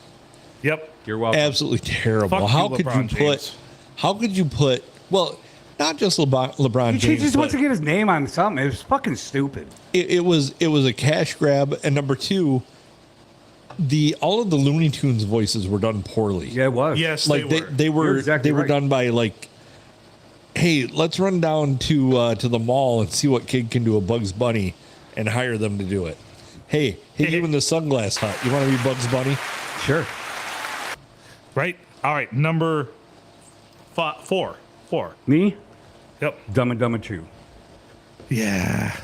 Yep. You're welcome. Absolutely terrible. Fuck you, How could LeBron you James. put? How could you put? Well, not just LeBron He James. just wants but to get his name on something. It was fucking stupid. it was a cash grab. And number 2, all of the Looney Tunes voices were done poorly. Yeah, it was. Yes, like they were You're exactly they were right. done by like, hey, let's run down to the mall and see what kid can do a Bugs Bunny, and hire them to do it. Hey, you in the Sunglass Hut. You want to be Bugs Bunny? Sure. Right? All right. Number 4. Me? Yep. Dumb and Dumber 2. Yeah.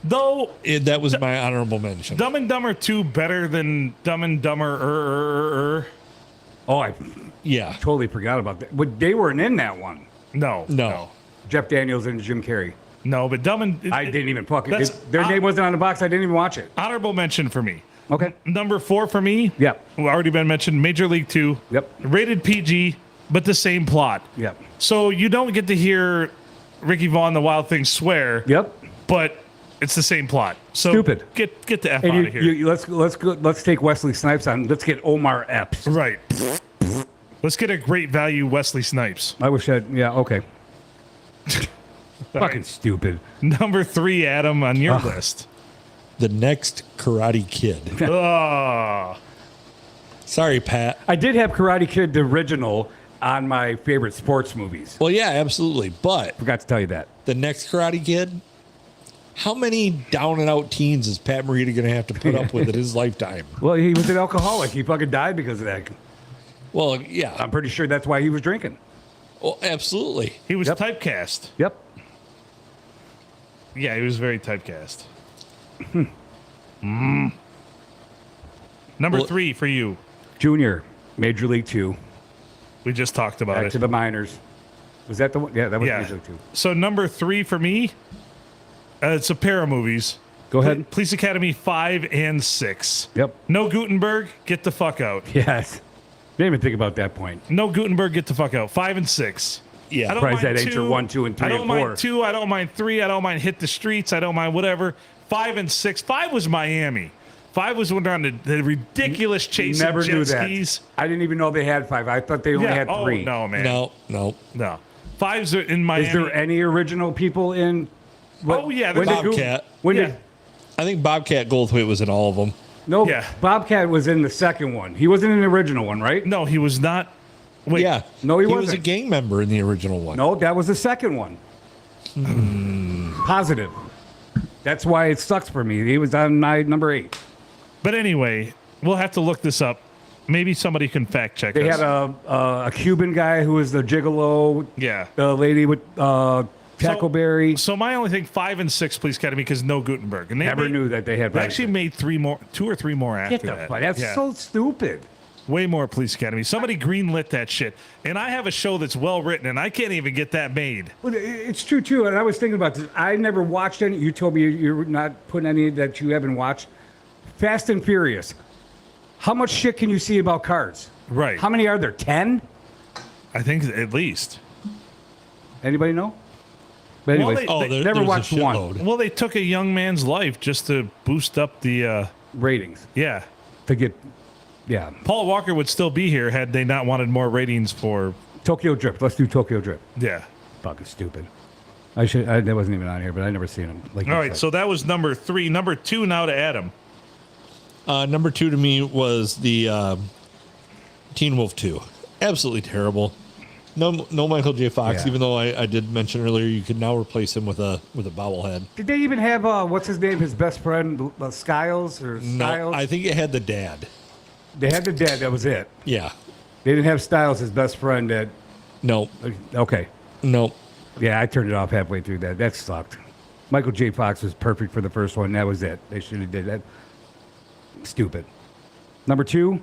Though That was my honorable mention. Dumb and Dumber 2 better than Dumb and Dumber. Oh, I Yeah. totally forgot about that. But they weren't in that one. No. Jeff Daniels and Jim Carrey. No, but Dumb and... I didn't even fucking... That's- their name wasn't on the box. I didn't even watch it. Honorable mention for me. Okay. Number 4 for me. Yep. Already been mentioned. Major League 2. Yep. Rated PG, but the same plot. Yep. So you don't get to hear Ricky Vaughn, the Wild Thing, swear. Yep. But it's the same plot. So Stupid. Get the F And out of here. let's take Wesley Snipes on. Let's get Omar Epps. Right. Let's get a great value Wesley Snipes. I wish I'd... Yeah, okay. Fucking right. stupid. Number 3, Adam, on your list. The next Karate Kid. Oh. Sorry, Pat. I did have Karate Kid, the original, on my favorite sports movies. Well, yeah, absolutely. But Forgot to tell you that. the next Karate Kid, how many down and out teens is Pat Morita going to have to put up with in his lifetime? Well, he was an alcoholic. He fucking died because of that. Well, yeah. I'm pretty sure that's why he was drinking. Well, absolutely. He was Yep. typecast. Yep. Yeah, he was very typecast. Number Well- 3 for you. Junior, Major League 2. We just talked about Back it. to the minors. Was that the one? Yeah, that was Yeah. Major League 2. So number 3 for me, it's a pair of movies. Go ahead. Police Academy 5 and 6. Yep. No Gutenberg, get the fuck out. Yes. Didn't even think about that point. No Gutenberg, get the fuck out. 5 and 6. Yeah. I don't Surprised mind that ain't your 1, 2, and 3, I don't and 4. mind 2. I don't mind 3. I don't mind Hit the Streets. I don't mind whatever. 5 and 6. 5 was Miami. 5 was when they're on the ridiculous chase Never of jet knew that. skis. I didn't even know they had 5. I thought they only Yeah. had 3. Oh no, man. No. No. 5's are in Miami. Is there any original people in? Oh, yeah, When there's did Goop- Bobcat. When Yeah. did? I think Bobcat Goldthwait was in all of them. No, Yeah. Bobcat was in the second one. He wasn't in the original one, right? No, he was not. Wait. Yeah. No, he was a wasn't. gang member in the original one. No, that was the second one. Positive. That's why it sucks for me. He was on my number 8. But anyway, we'll have to look this up. Maybe somebody can fact check They us. had a Cuban guy who was the gigolo. Yeah. The lady with Tackleberry. So my only thing, 5 and 6, Police Academy, because no Gutenberg. And they Never made- knew that they had. They actually made 2 or 3 more after Get the that. fuck. That's Yeah. so stupid. Way more Police Academy. Somebody greenlit that shit. And I have a show that's well written, and I can't even get that made. Well, it's true too, and I was thinking about this. I never watched any. You told me you're not putting any that you haven't watched. Fast and Furious. How much shit can you see about cars? Right. How many are there? 10? I think at least. Anybody know? But anyways, Well, Oh, never there's watched a one. shitload. Well, they took a young man's life just to boost up the. Ratings Yeah, to get, yeah. Paul Walker would still be here had they not wanted more ratings for. Tokyo Drift. Let's do Tokyo Drift. Yeah. Fucking stupid. That wasn't even on here, but I never seen him. Like All you right, said. so that was number 3. Number 2 now to Adam. Number 2 to me was the Teen Wolf 2. Absolutely terrible. No Michael J. Fox, Yeah. even though I did mention earlier you could now replace him with a bobblehead. Did they even have what's his name? His best friend, Skiles or No, Styles? I think it had the dad. They had the dad. That was it. Yeah. They didn't have Styles, his best friend. That No. okay. No. Yeah, I turned it off halfway through that. That sucked. Michael J. Fox was perfect for the first one. That was it. They should have did that. Stupid. Number 2,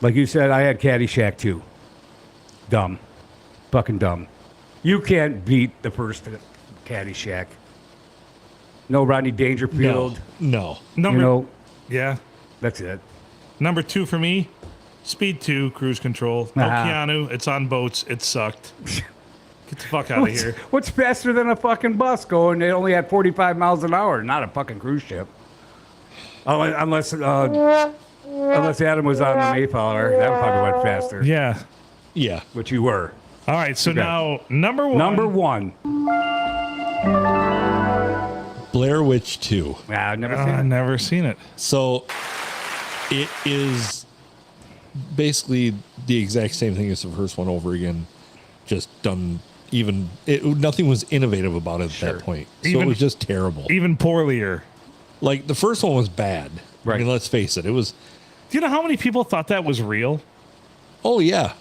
like you said, I had Caddyshack 2. Dumb. Fucking dumb. You can't beat the first Caddyshack. No Rodney Dangerfield. No. Number, You know, yeah. that's it. Number 2 for me, Speed 2, Cruise Control. No Keanu, it's on boats. It sucked. Get the fuck out of here. What's faster than a fucking bus going? They only had 45 miles an hour, not a fucking cruise ship. Oh, unless Adam was on the Mayflower, that probably went faster. Yeah. Yeah. Which you were. All right, so Okay. now number 1. Number 1. Blair Witch 2. Yeah, I've never seen I've it. never seen it. So it is basically the exact same thing as the first one over again, just done nothing was innovative about it at that point. So Even- it was just terrible. Even poorlier. Like the first one was bad. Right. I mean, let's face it. It was, Do you know how many people thought that was real? oh yeah.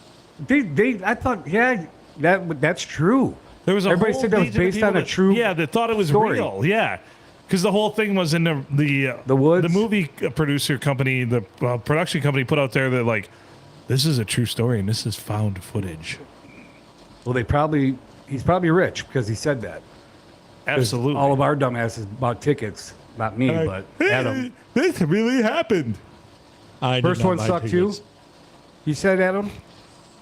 I thought, yeah, that's true. There was a Everybody whole said that was legion of based people on a that- true Yeah, they thought it was story. real. Yeah, because the whole thing was in the woods? The movie producer company, the production company, put out there that like, this is a true story and this is found footage. Well, he's probably rich because he said that. 'Cause Absolutely. All of our dumbasses bought tickets. Not me, but Adam. This really happened. I did First not one buy sucked too? tickets. You said, Adam?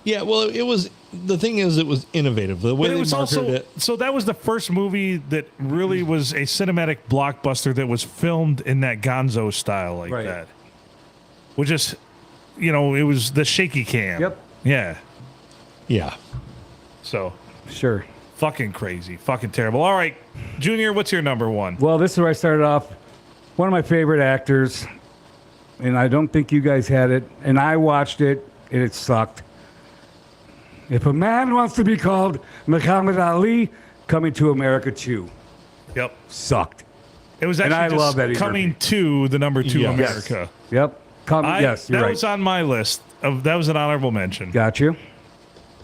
Yeah, well, it was, the thing is, it was innovative. The way But it they was marketed also it. so that was the first movie that really was a cinematic blockbuster that was filmed in that Gonzo style like Right. that. Which is, it was the shaky cam. Yep. Yeah. Yeah. So Sure. fucking crazy, fucking terrible. All right, Junior, what's your number 1? Well, this is where I started off. One of my favorite actors, and I don't think you guys had it, and I watched it, and it sucked. If a man wants to be called Muhammad Ali, Coming to America 2 Yep. sucked. It was And actually I just love Eddie coming to the number 2 Yes. America. Yep. Yes, you're that right. was on my list. That was an honorable mention. Got you.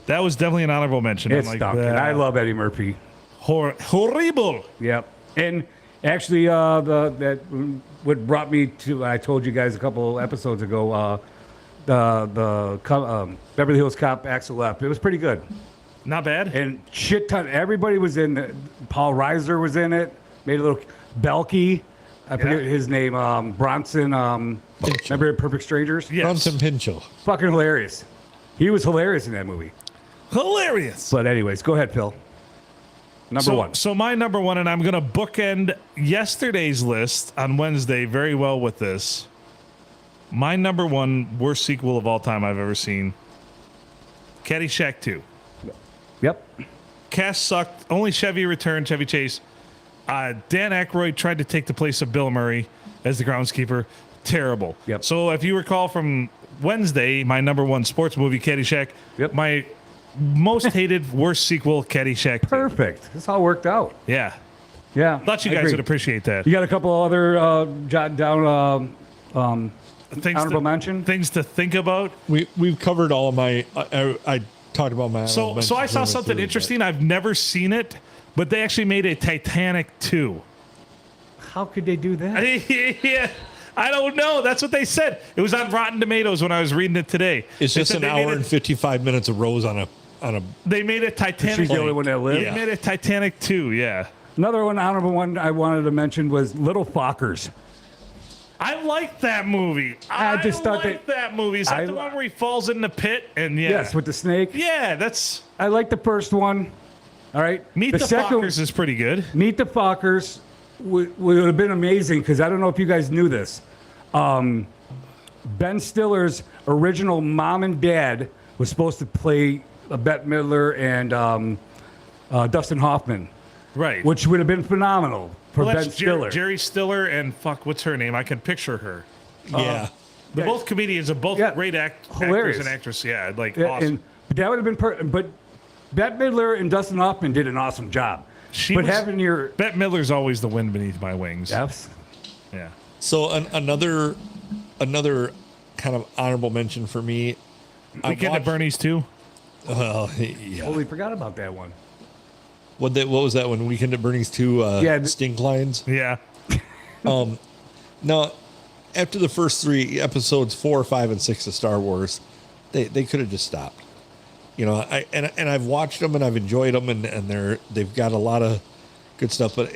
That was definitely an honorable mention. It I'm like, stunk. And I love Eddie Murphy. horrible. Yep. And actually, what brought me to, I told you guys a couple episodes ago, Beverly Hills Cop Axel F. It was pretty good. Not bad. And shit ton. Everybody was in it. Paul Reiser was in it. Made a little Belky. I forget his name. Bronson. Remember Perfect Strangers? Yes. Bronson Pinchot. Fucking hilarious. He was hilarious in that movie. Hilarious. But anyways, go ahead, Phil. Number one. So my number 1, and I'm going to bookend yesterday's list on Wednesday very well with this. My number 1 worst sequel of all time I've ever seen. Caddyshack 2. Yep. Cast sucked. Only Chevy returned, Chevy Chase. Dan Aykroyd tried to take the place of Bill Murray as the groundskeeper. Terrible. Yep. So if you recall from Wednesday, my number 1 sports movie, Caddyshack, Yep. my most hated, worst sequel, Caddyshack 2. Perfect. This all worked out. Yeah. Yeah. Thought you I guys agree. would appreciate that. You got a couple other jot down Things honorable mention? Things to think about. We've covered all of my, I talked about my. So honorable I mentions saw when we something threw it, interesting. I've never seen it, but they actually made a Titanic 2. How could they do that? Yeah. I don't know. That's what they said. It was on Rotten Tomatoes when I was reading it today. It's They just said an they made hour it- and 55 minutes of Rose on a. They made a Titanic. She's the only one that lived? They made a Titanic 2, yeah. Another one, honorable one I wanted to mention was Little Fockers. I like that movie. I just thought that movie. Is that I the li- one where he falls in the pit? And yeah. Yes, with the snake. Yeah, that's... I like the first one. All right. Meet the second- Fockers is pretty good. Meet the Fockers would have been amazing because I don't know if you guys knew this. Ben Stiller's original mom and dad was supposed to play Bette Midler and Dustin Hoffman, Right. which would have been phenomenal for Well, Ben that's Stiller. Jerry Stiller and what's her name? I can picture her. Yeah. They're both comedians, are both Yeah. great actors Hilarious. and actresses. Yeah, like Yeah, awesome. and that would have been but Bette Midler and Dustin Hoffman did an awesome job. But having your Bette Midler's always the wind beneath my wings. F's, Yeah. So another kind of honorable mention for me. Weekend at Bernie's too. Yeah. totally forgot about that one. What was that one? Weekend at Bernie's 2 Yeah. Stink Lines? Yeah. No, after the first 3 episodes, 4, 5, and 6 of Star Wars, they could have just stopped. You know, I've watched them and I've enjoyed them and they've got a lot of good stuff, but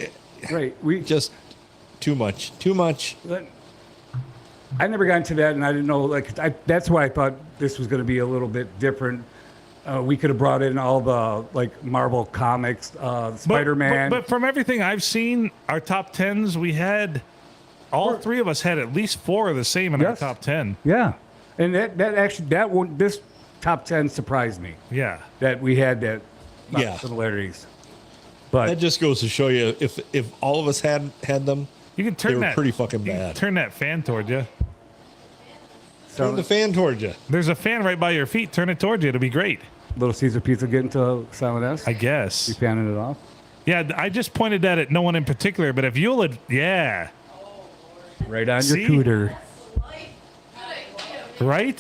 Right. We just too much. I never got into that, and I didn't know. That's why I thought this was going to be a little bit different. We could have brought in all the Marvel comics, Spider-Man. But from everything I've seen, our top 10s, we had all 3 of us had at least 4 of the same in our Yes. top 10. Yeah, and this top 10 surprised me Yeah. that we had that Yeah. similarities. But That just goes to show you if all of us had them, You can turn they were that pretty fucking you can bad. turn that fan toward you. Turn the fan towards you. There's a fan right by your feet. Turn it towards you. It'll be great. Little Caesar Pizza getting to Silent S. I guess. You fanning it off? Yeah, I just pointed that at no one in particular, but if you'll, yeah, Right on See? your cooter. right?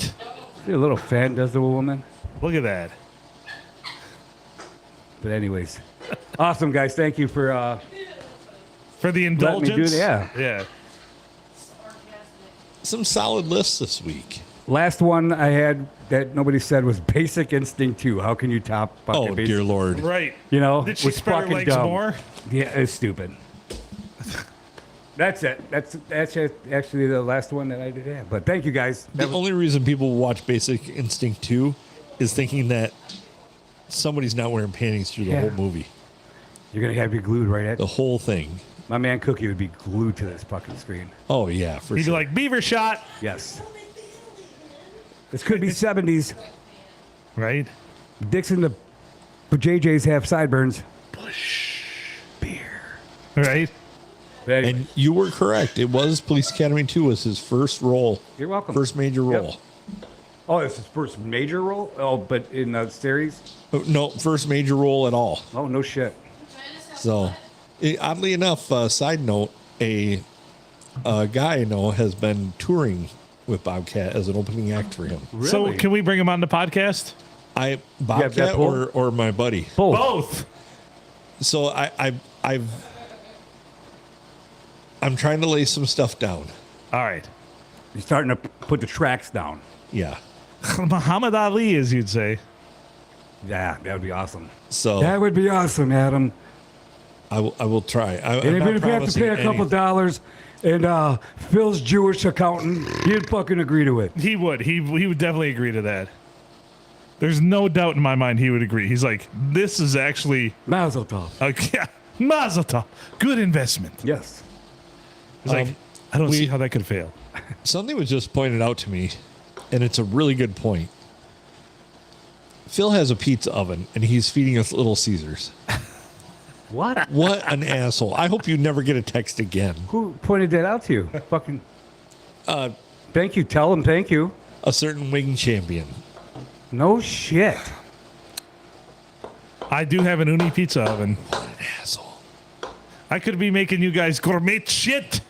See, a little fan does to a woman. Look at that. But anyways, awesome guys. Thank you for For the letting me indulgence. do that. Yeah. Some solid lists this week. Last one I had that nobody said was Basic Instinct 2. How can you top fucking Oh, Basic? dear Lord. Right. You know, Did she was spread her fucking legs dumb. more? Yeah, it's stupid. That's it. That's actually the last one that I did have. But thank you guys. The only reason people watch Basic Instinct 2 is thinking that somebody's not wearing panties through the Yeah. whole movie. You're gonna have you glued right at The whole thing. my man Cookie would be glued to this fucking screen. Oh, yeah, for He'd be sure. like, beaver shot. Yes. This could be 70s. Right? Dixon, the JJs have sideburns. Right? But anyway, And you were correct. It was Police Academy 2 was his first role. you're welcome. First major Yep. role. Oh, it's his first major role? Oh, but in the series? No, first major role at all. Oh, no shit. So, oddly enough, side note, a guy I know has been touring with Bobcat as an opening act for him. So Really? can we bring him on the podcast? Bobcat Deadpool? or my buddy. Both. Both. So I'm trying to lay some stuff down. All right. You're starting to put the tracks down. Yeah. Muhammad Ali, as you'd say. Yeah, that would be awesome. So That would be awesome, Adam. I will try. And even if we have to pay a couple dollars and Phil's Jewish accountant, he'd fucking agree to it. He would. He would definitely agree to that. There's no doubt in my mind he would agree. He's like, this is actually Mazel tov. yeah, Mazel tov. Good investment. Yes. He's like, I don't see how that could fail. Something was just pointed out to me, and it's a really good point. Phil has a pizza oven, and he's feeding us Little Caesars. What? What an asshole. I hope you never get a text again. Who pointed that out to you? Fucking. Thank you. Tell him thank you. A certain wing champion. No shit. I do have an uni pizza oven. Asshole. I could be making you guys gourmet shit.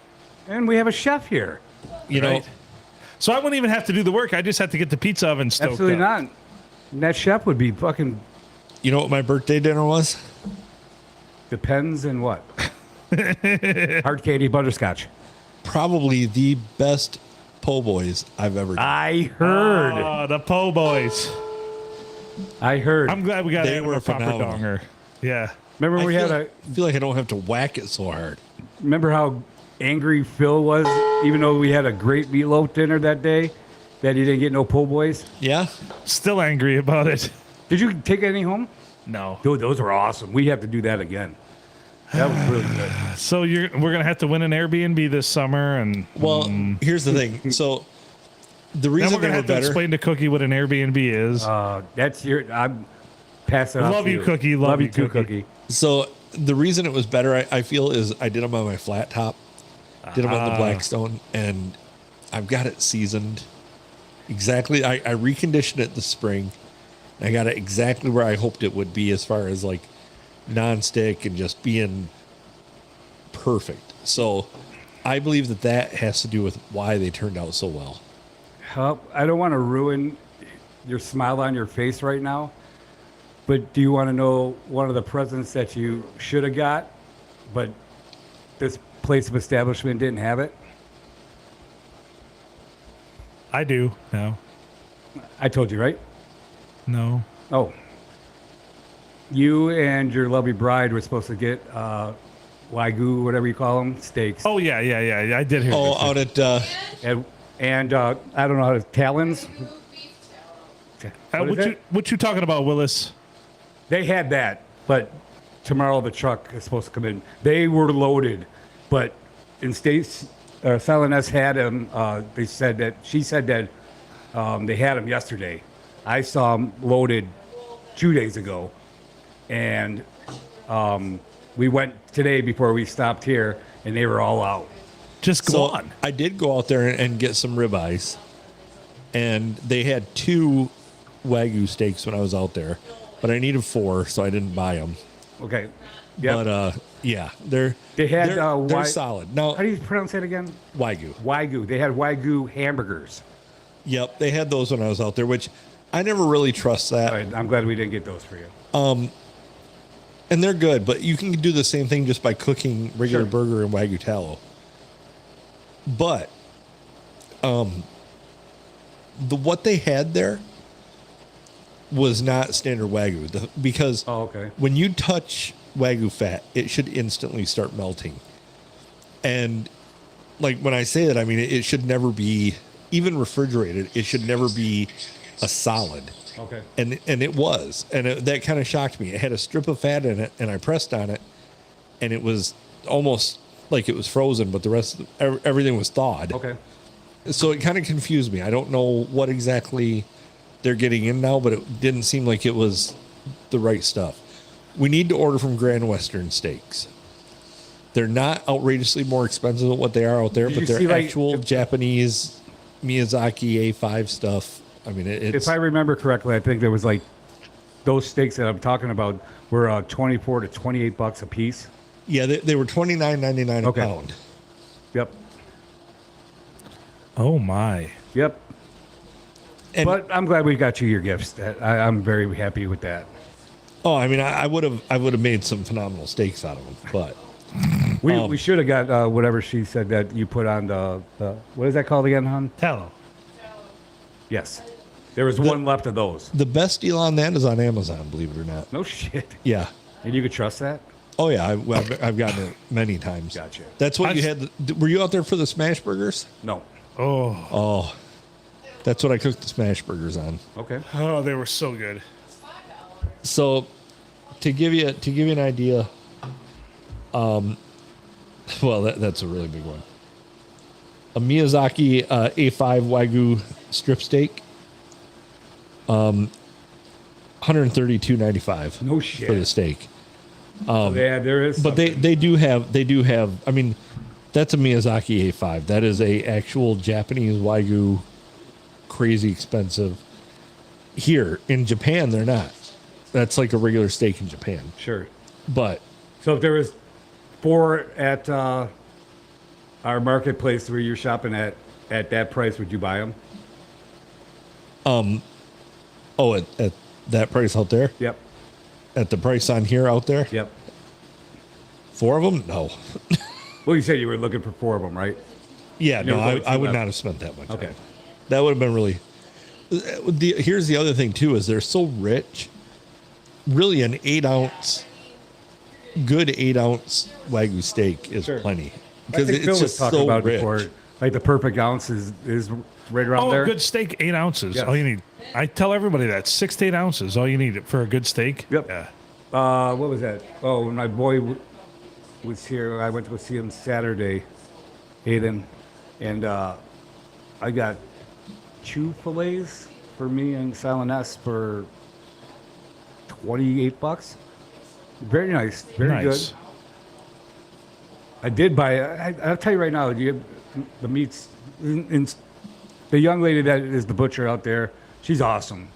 And we have a chef here. You Right. know, So I wouldn't even have to do the work. I just have to get the pizza oven stoked Absolutely up. not. And that chef would be fucking. you know what my birthday dinner was? Depends in what? Hard candy butterscotch. Probably the best po' boys I've ever done. I heard. Oh, the Po' Boys. I heard. I'm glad we got They Adam were a proper phenomenal. donger. Yeah. Remember I we feel, had I feel like I don't have to whack it so hard. Remember how angry Phil was, even though we had a great meatloaf dinner that day, that he didn't get no po' boys? Yeah? Still angry about it. Did you take any home? No. Dude, those were awesome. We have to do that again. That was really good. So we're gonna have to win an Airbnb this summer, and Well, here's the thing. So the then reason we're they gonna were have to better. explain to Cookie what an Airbnb is. That's your. I'm passing. Love you, Cookie. Love you, too, Cookie. Cookie. So the reason it was better, I feel, is I did them on my flat top, did them on the Blackstone, and I've got it seasoned exactly. I reconditioned it this spring. I got it exactly where I hoped it would be as far as like non-stick and just being perfect. So I believe that has to do with why they turned out so well. I don't want to ruin your smile on your face right now, but do you want to know one of the presents that you should have got, but this place of establishment didn't have it? I do. No. I told you, right? No. Oh. You and your lovely bride were supposed to get Wagyu, whatever you call them, steaks. Oh yeah. I did hear. Oh, this. out at And I don't know how to, talons? Remove beef tallow. What is it? What you talking about, Willis? They had that, but tomorrow the truck is supposed to come in. They were loaded, but in States, Silent S had them. She said that they had them yesterday. I saw them loaded 2 days ago, and we went today before we stopped here, and they were all out. Just go So on. I did go out there and get some ribeyes, and they had 2 Wagyu steaks when I was out there, but I needed 4, so I didn't buy them. Okay. Yep. But yeah, they're They had solid. Now How do you pronounce that again? Wagyu. Wagyu. They had Wagyu hamburgers. Yep, they had those when I was out there, which I never really trust that. All right, I'm glad we didn't get those for you. And they're good, but you can do the same thing just by cooking regular Sure. burger and Wagyu tallow. But what they had there was not standard Wagyu because Oh, okay. when you touch Wagyu fat, it should instantly start melting. And like when I say that, I mean it should never be even refrigerated. It should never be a solid. Okay. And it was, and that kind of shocked me. It had a strip of fat in it, and I pressed on it, and it was almost like it was frozen, but the rest, everything was thawed. Okay. So it kind of confused me. I don't know what exactly they're getting in now, but it didn't seem like it was the right stuff. We need to order from Grand Western Steaks. They're not outrageously more expensive than what they are out there, Did but you they're see, like, actual Japanese Miyazaki A5 stuff. I mean, it's If I remember correctly, I think there was like those steaks that I'm talking about were 24 to 28 bucks a piece. yeah, they were $29.99 a Okay. pound. Yep. Oh my. Yep. And But I'm glad we got you your gifts. I'm very happy with that. oh, I mean, I would have made some phenomenal steaks out of them, but We should have got whatever she said that you put on the what is that called again, hon? Tallow. Yes. There was one left of those. the best deal on that is on Amazon, believe it or not. No shit. Yeah. And you could trust that? Oh yeah, I've gotten it many times. Gotcha. That's what you had. Were you out there for the smash burgers? No. Oh. Oh, that's what I cooked the smash burgers on. Okay. Oh, they were so good. So, to give you an idea, well, that's a really big one. A Miyazaki A5 Wagyu strip steak, $132.95. No shit. for the steak. Yeah, there is. But they do have. I mean, that's a Miyazaki A5. That is a actual Japanese Wagyu, crazy expensive. Here in Japan, they're not. That's like a regular steak in Japan. Sure. But So if there was 4 at our marketplace where you're shopping at that price, would you buy them? at that price out there, Yep. at the price on here out there, Yep. 4 of them, no. Well, you said you were looking for 4 of them, right? Yeah, no, You're going I too would low. not have spent that much. Okay. That would have been really. Here's the other thing too: is they're so rich. Really, an 8-ounce, good 8-ounce Wagyu steak is Sure. plenty I because think it's Phil was just talking so about it rich. before. Like the perfect ounce is right around Oh, there. a good steak, 8 ounces. Yes. All you need. I tell everybody that 6 to 8 ounces. All you need for a good steak. Yep. Yeah. What was that? Oh, when my boy was here, I went to go see him Saturday, Aiden, and I got 2 fillets for me and Silent S for $28. Very nice, very Nice. good. I did buy. I'll tell you right now, the meats. The young lady that is the butcher out there, she's awesome.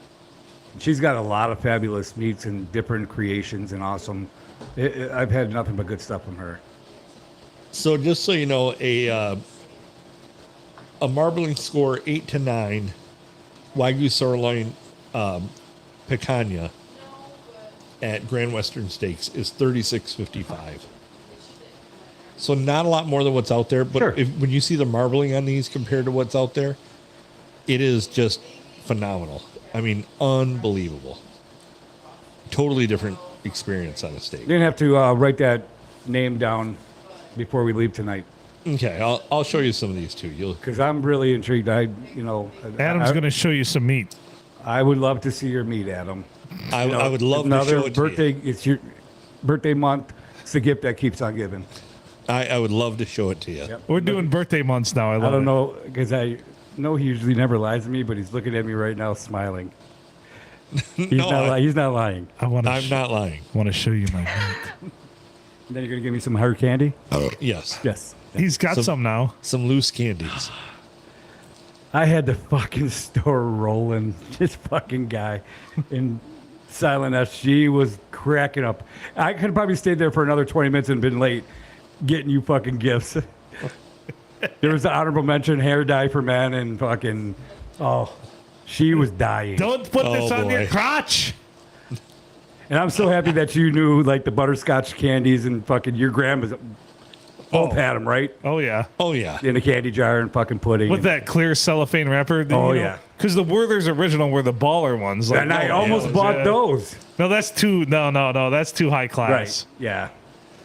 She's got a lot of fabulous meats and different creations and awesome. I've had nothing but good stuff from her. So just so you know, a marbling score 8 to 9, Wagyu sirloin picanha at Grand Western Steaks is $36.55. So not a lot more than what's out there, but Sure. when you see the marbling on these compared to what's out there, it is just phenomenal. I mean, unbelievable. Totally different experience on a steak. You're gonna have to write that name down before we leave tonight, Okay, I'll show you some of these too. because I'm really intrigued. Adam's going to show you some meat. I would love to see your meat, Adam. I would love to Another show it birthday. to you. It's your birthday month. It's the gift that keeps on giving. I would love to show it to you. Yep. We're doing birthday months now. I love I don't it. know, because I know he usually never lies to me, but he's looking at me right now smiling. He's not lying. I'm I'm not lying. want to show you my meat. And then you're gonna give me some hard candy? Yes. Yes. He's got some now. Some loose candies. I had the fucking store rolling. This fucking guy in Silent S. She was cracking up. I could have probably stayed there for another 20 minutes and been late getting you fucking gifts. There was the honorable mention hair dye for men and fucking, she was dying. Don't put this Oh, on your boy. crotch. And I'm so happy that you knew like the butterscotch candies and fucking your grandma's both had them, right? Oh, yeah. Oh yeah. In a candy jar and fucking pudding. With that clear cellophane wrapper. Oh, yeah. Because the Werther's original were the baller ones. Like, And I oh, almost yeah, bought yeah. those. No, that's too. No. That's too high class. Right. Yeah.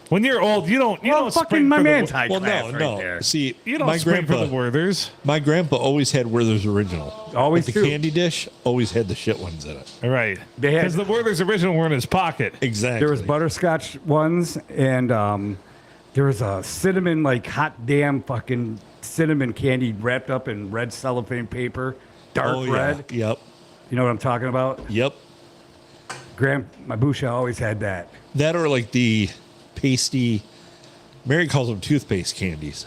When you're old, you don't. You Well, don't fucking spring my for the man's Wer- high Well, class no, right no. there. See, You don't my spring for the grandpa, Werther's. my grandpa always had Werther's original. Always But the do. candy dish always had the shit ones in it. Right. They had- Because the Werther's original were in his pocket. Exactly. There was butterscotch ones, and there was a cinnamon, like hot damn fucking cinnamon candy wrapped up in red cellophane paper, dark Oh, yeah. red. Yep. You know what I'm talking about? Yep. My Busha always had that. That or like the pasty. Mary calls them toothpaste candies.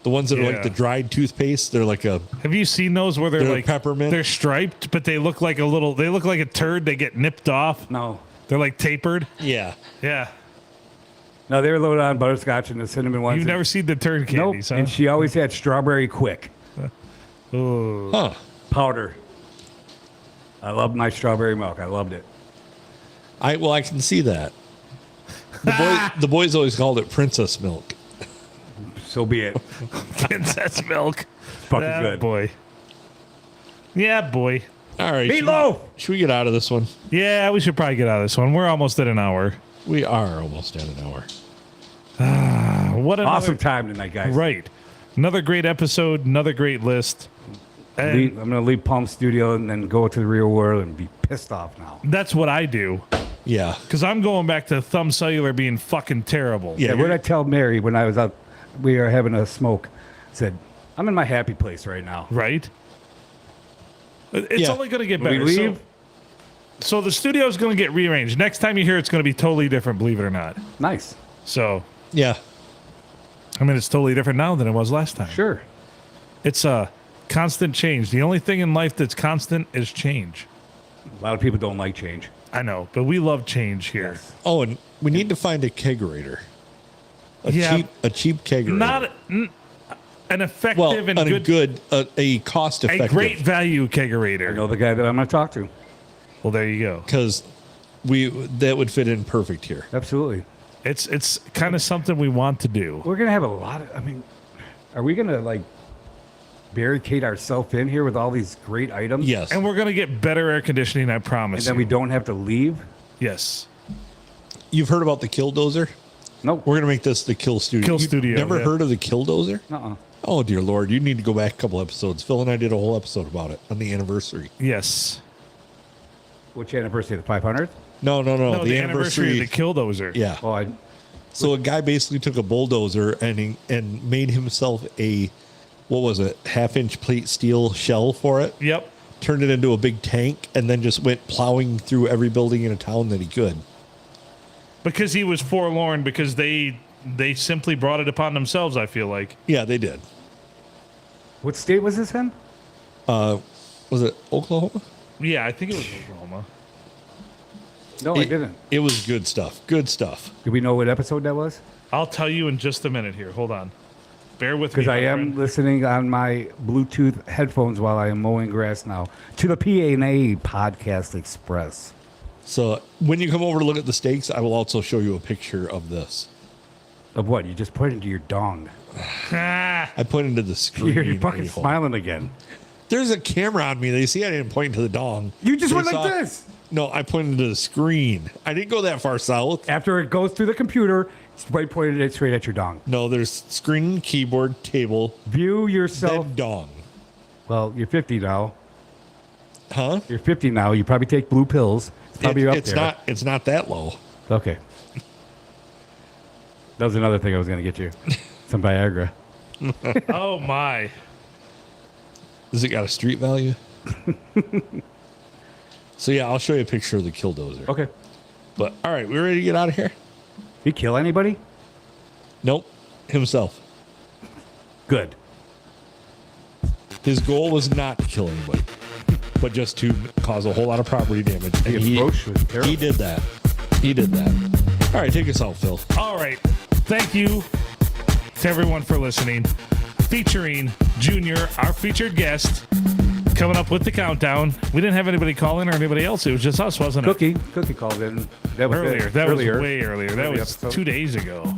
The ones that are Yeah. like the dried toothpaste. They're like a. Have you seen those where they're They're like peppermint? They're striped, but they look like a little. They look like a turd. They get nipped off. No, They're like tapered. Yeah. Yeah. no, they were loaded on butterscotch and the cinnamon ones. You've never seen the turd Nope. candies, huh? And she always had strawberry quick Ooh. Huh. powder. I loved my strawberry milk. I loved it. I can see that. The boys always called it princess milk. So be it. Princess milk. Fucking Yeah, good. boy. Yeah, boy. All right. Meatloaf! Should we get out of this one? Yeah, we should probably get out of this one. We're almost at an hour. We are almost at an hour. What another, Awesome time tonight, guys. Right. Another great episode. Another great list. And I'm going to leave Palm Studio and then go to the real world and be pissed off now. that's what I do. Yeah. Because I'm going back to Thumb Cellular being fucking terrible. Yeah. What did I tell Mary when I was out? We were having a smoke. I said, I'm in my happy place right now. Right? It's Yeah. only going to get When better. we leave, So the studio is going to get rearranged. Next time you hear it's going to be totally different, believe it or not. nice. So, Yeah. I mean, it's totally different now than it was last time. Sure. It's a constant change. The only thing in life that's constant is change. A lot of people don't like change. I know, but we love change here. Yes. Oh, and we need to find a kegerator. Yeah. A cheap kegerator. Not an effective well, and a cost a effective. great value I kegerator. know the guy that I'm going to talk to. Well, there you go. because that would fit in perfect here. Absolutely. It's kind of something we want to do. We're going to have a lot of, are we going to like barricade ourselves in here with all these great items? Yes. And we're going to get better air conditioning, I And promise. then you. we don't have to leave? Yes. You've heard about the Killdozer? Nope. We're gonna make this the Kill Studio. Kill You've Studio, Never yeah. heard of the Killdozer? Uh-uh. Oh dear Lord, you need to go back a couple episodes. Phil and I did a whole episode about it on the anniversary. Yes. Which anniversary? The 500th? No. No, the anniversary of the Killdozer. Yeah. Oh, So a guy basically took a bulldozer and made himself a, what was it, 1/2-inch plate steel shell for it. Yep. Turned it into a big tank and then just went plowing through every building in a town that he could. Because he was forlorn, because they simply brought it upon themselves, I feel like. Yeah, they did. what state was this in? Was it Oklahoma? Yeah, I think it was Oklahoma. No, I didn't. It was good stuff. Good stuff. Do we know what episode that was? I'll tell you in just a minute here. Hold on. Bear with me. Because I my am friend. listening on my Bluetooth headphones while I am mowing grass now to the P&A Podcast Express. So when you come over to look at the steaks, I will also show you a picture of this. Of what? You just pointed to your dong. Ah, I pointed to the screen. You're fucking a-hole. smiling again. There's a camera on me. They see I didn't point to the dong. You just They went like saw- this. No, I pointed to the screen. I didn't go that far south. After it goes through the computer, it's right pointed it straight at your dong. No, there's screen, keyboard, table, View yourself. then dong. Well, you're 50 now. Huh? You're 50 now. You probably take blue pills. It's probably up it's there. It's not that low. Okay. That was another thing I was going to get you. Some Viagra. oh my. Does it got a street value? So yeah, I'll show you a picture of the Killdozer. Okay. But all right, we ready to get out of here? He kill anybody? Nope. Himself. Good. His goal was not to kill anybody, but just to cause a whole lot of property damage. And The approach was terrible. he did that. He did that. All right, take us out, Phil. All right. Thank you to everyone for listening. Featuring Junior, our featured guest, coming up with the countdown. We didn't have anybody call in or anybody else. It was just us, wasn't it? Cookie called in. That was Earlier. it. That earlier. was way earlier. That Early was episode. 2 days ago.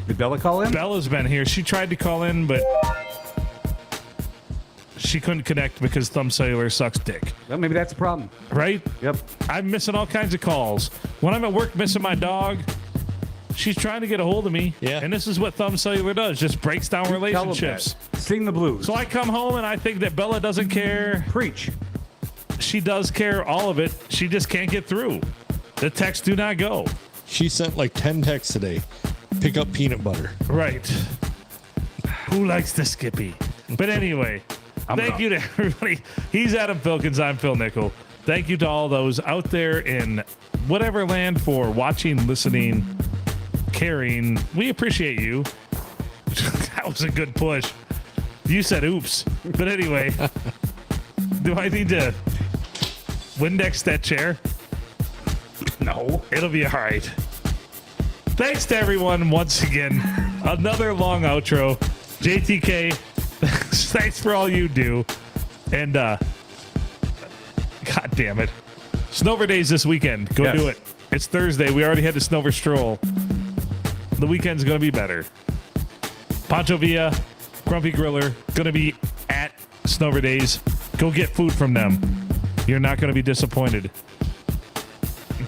Did Bella call in? Bella's been here. She tried to call in, but she couldn't connect because Thumb Cellular sucks dick. Well, maybe that's a problem. Right? Yep. I'm missing all kinds of calls. When I'm at work missing my dog, she's trying to get a hold of me. Yeah. And this is what Thumb Cellular does, just breaks down Tell 'em relationships. that. Sing the blues. So I come home and I think that Bella doesn't care. Preach. She does care, all of it. She just can't get through. The texts do not go. She sent like 10 texts today. Pick up peanut butter. Right. Who likes the Skippy? But anyway, thank you to everybody. He's Adam Filkins. I'm Phil Nickel. Thank you to all those out there in whatever land for watching, listening, caring. We appreciate you. That was a good push. You said oops. But anyway, do I need to Windex that chair? No. It'll be all right. Thanks to everyone once again. Another long outro. JTK, thanks for all you do. And God damn it. Snover Days this weekend. Go Yes. do it. It's Thursday. We already had the Snover Stroll. The weekend's going to be better. Pancho Villa, Grumpy Griller, going to be at Snover Days. Go get food from them. You're not going to be disappointed.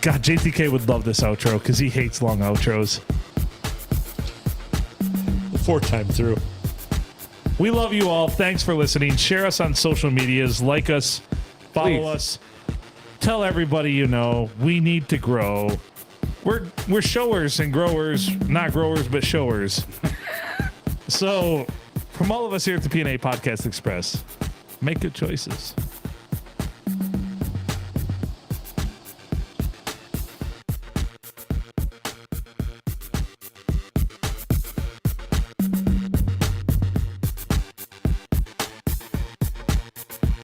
God, JTK would love this outro because he hates long outros. 4 time through. We love you all. Thanks for listening. Share us on social medias. Like us. Follow Please. us. Tell everybody you know. We need to grow. We're showers and growers. Not growers, but showers. So, from all of us here at the P&A Podcast Express, make good choices.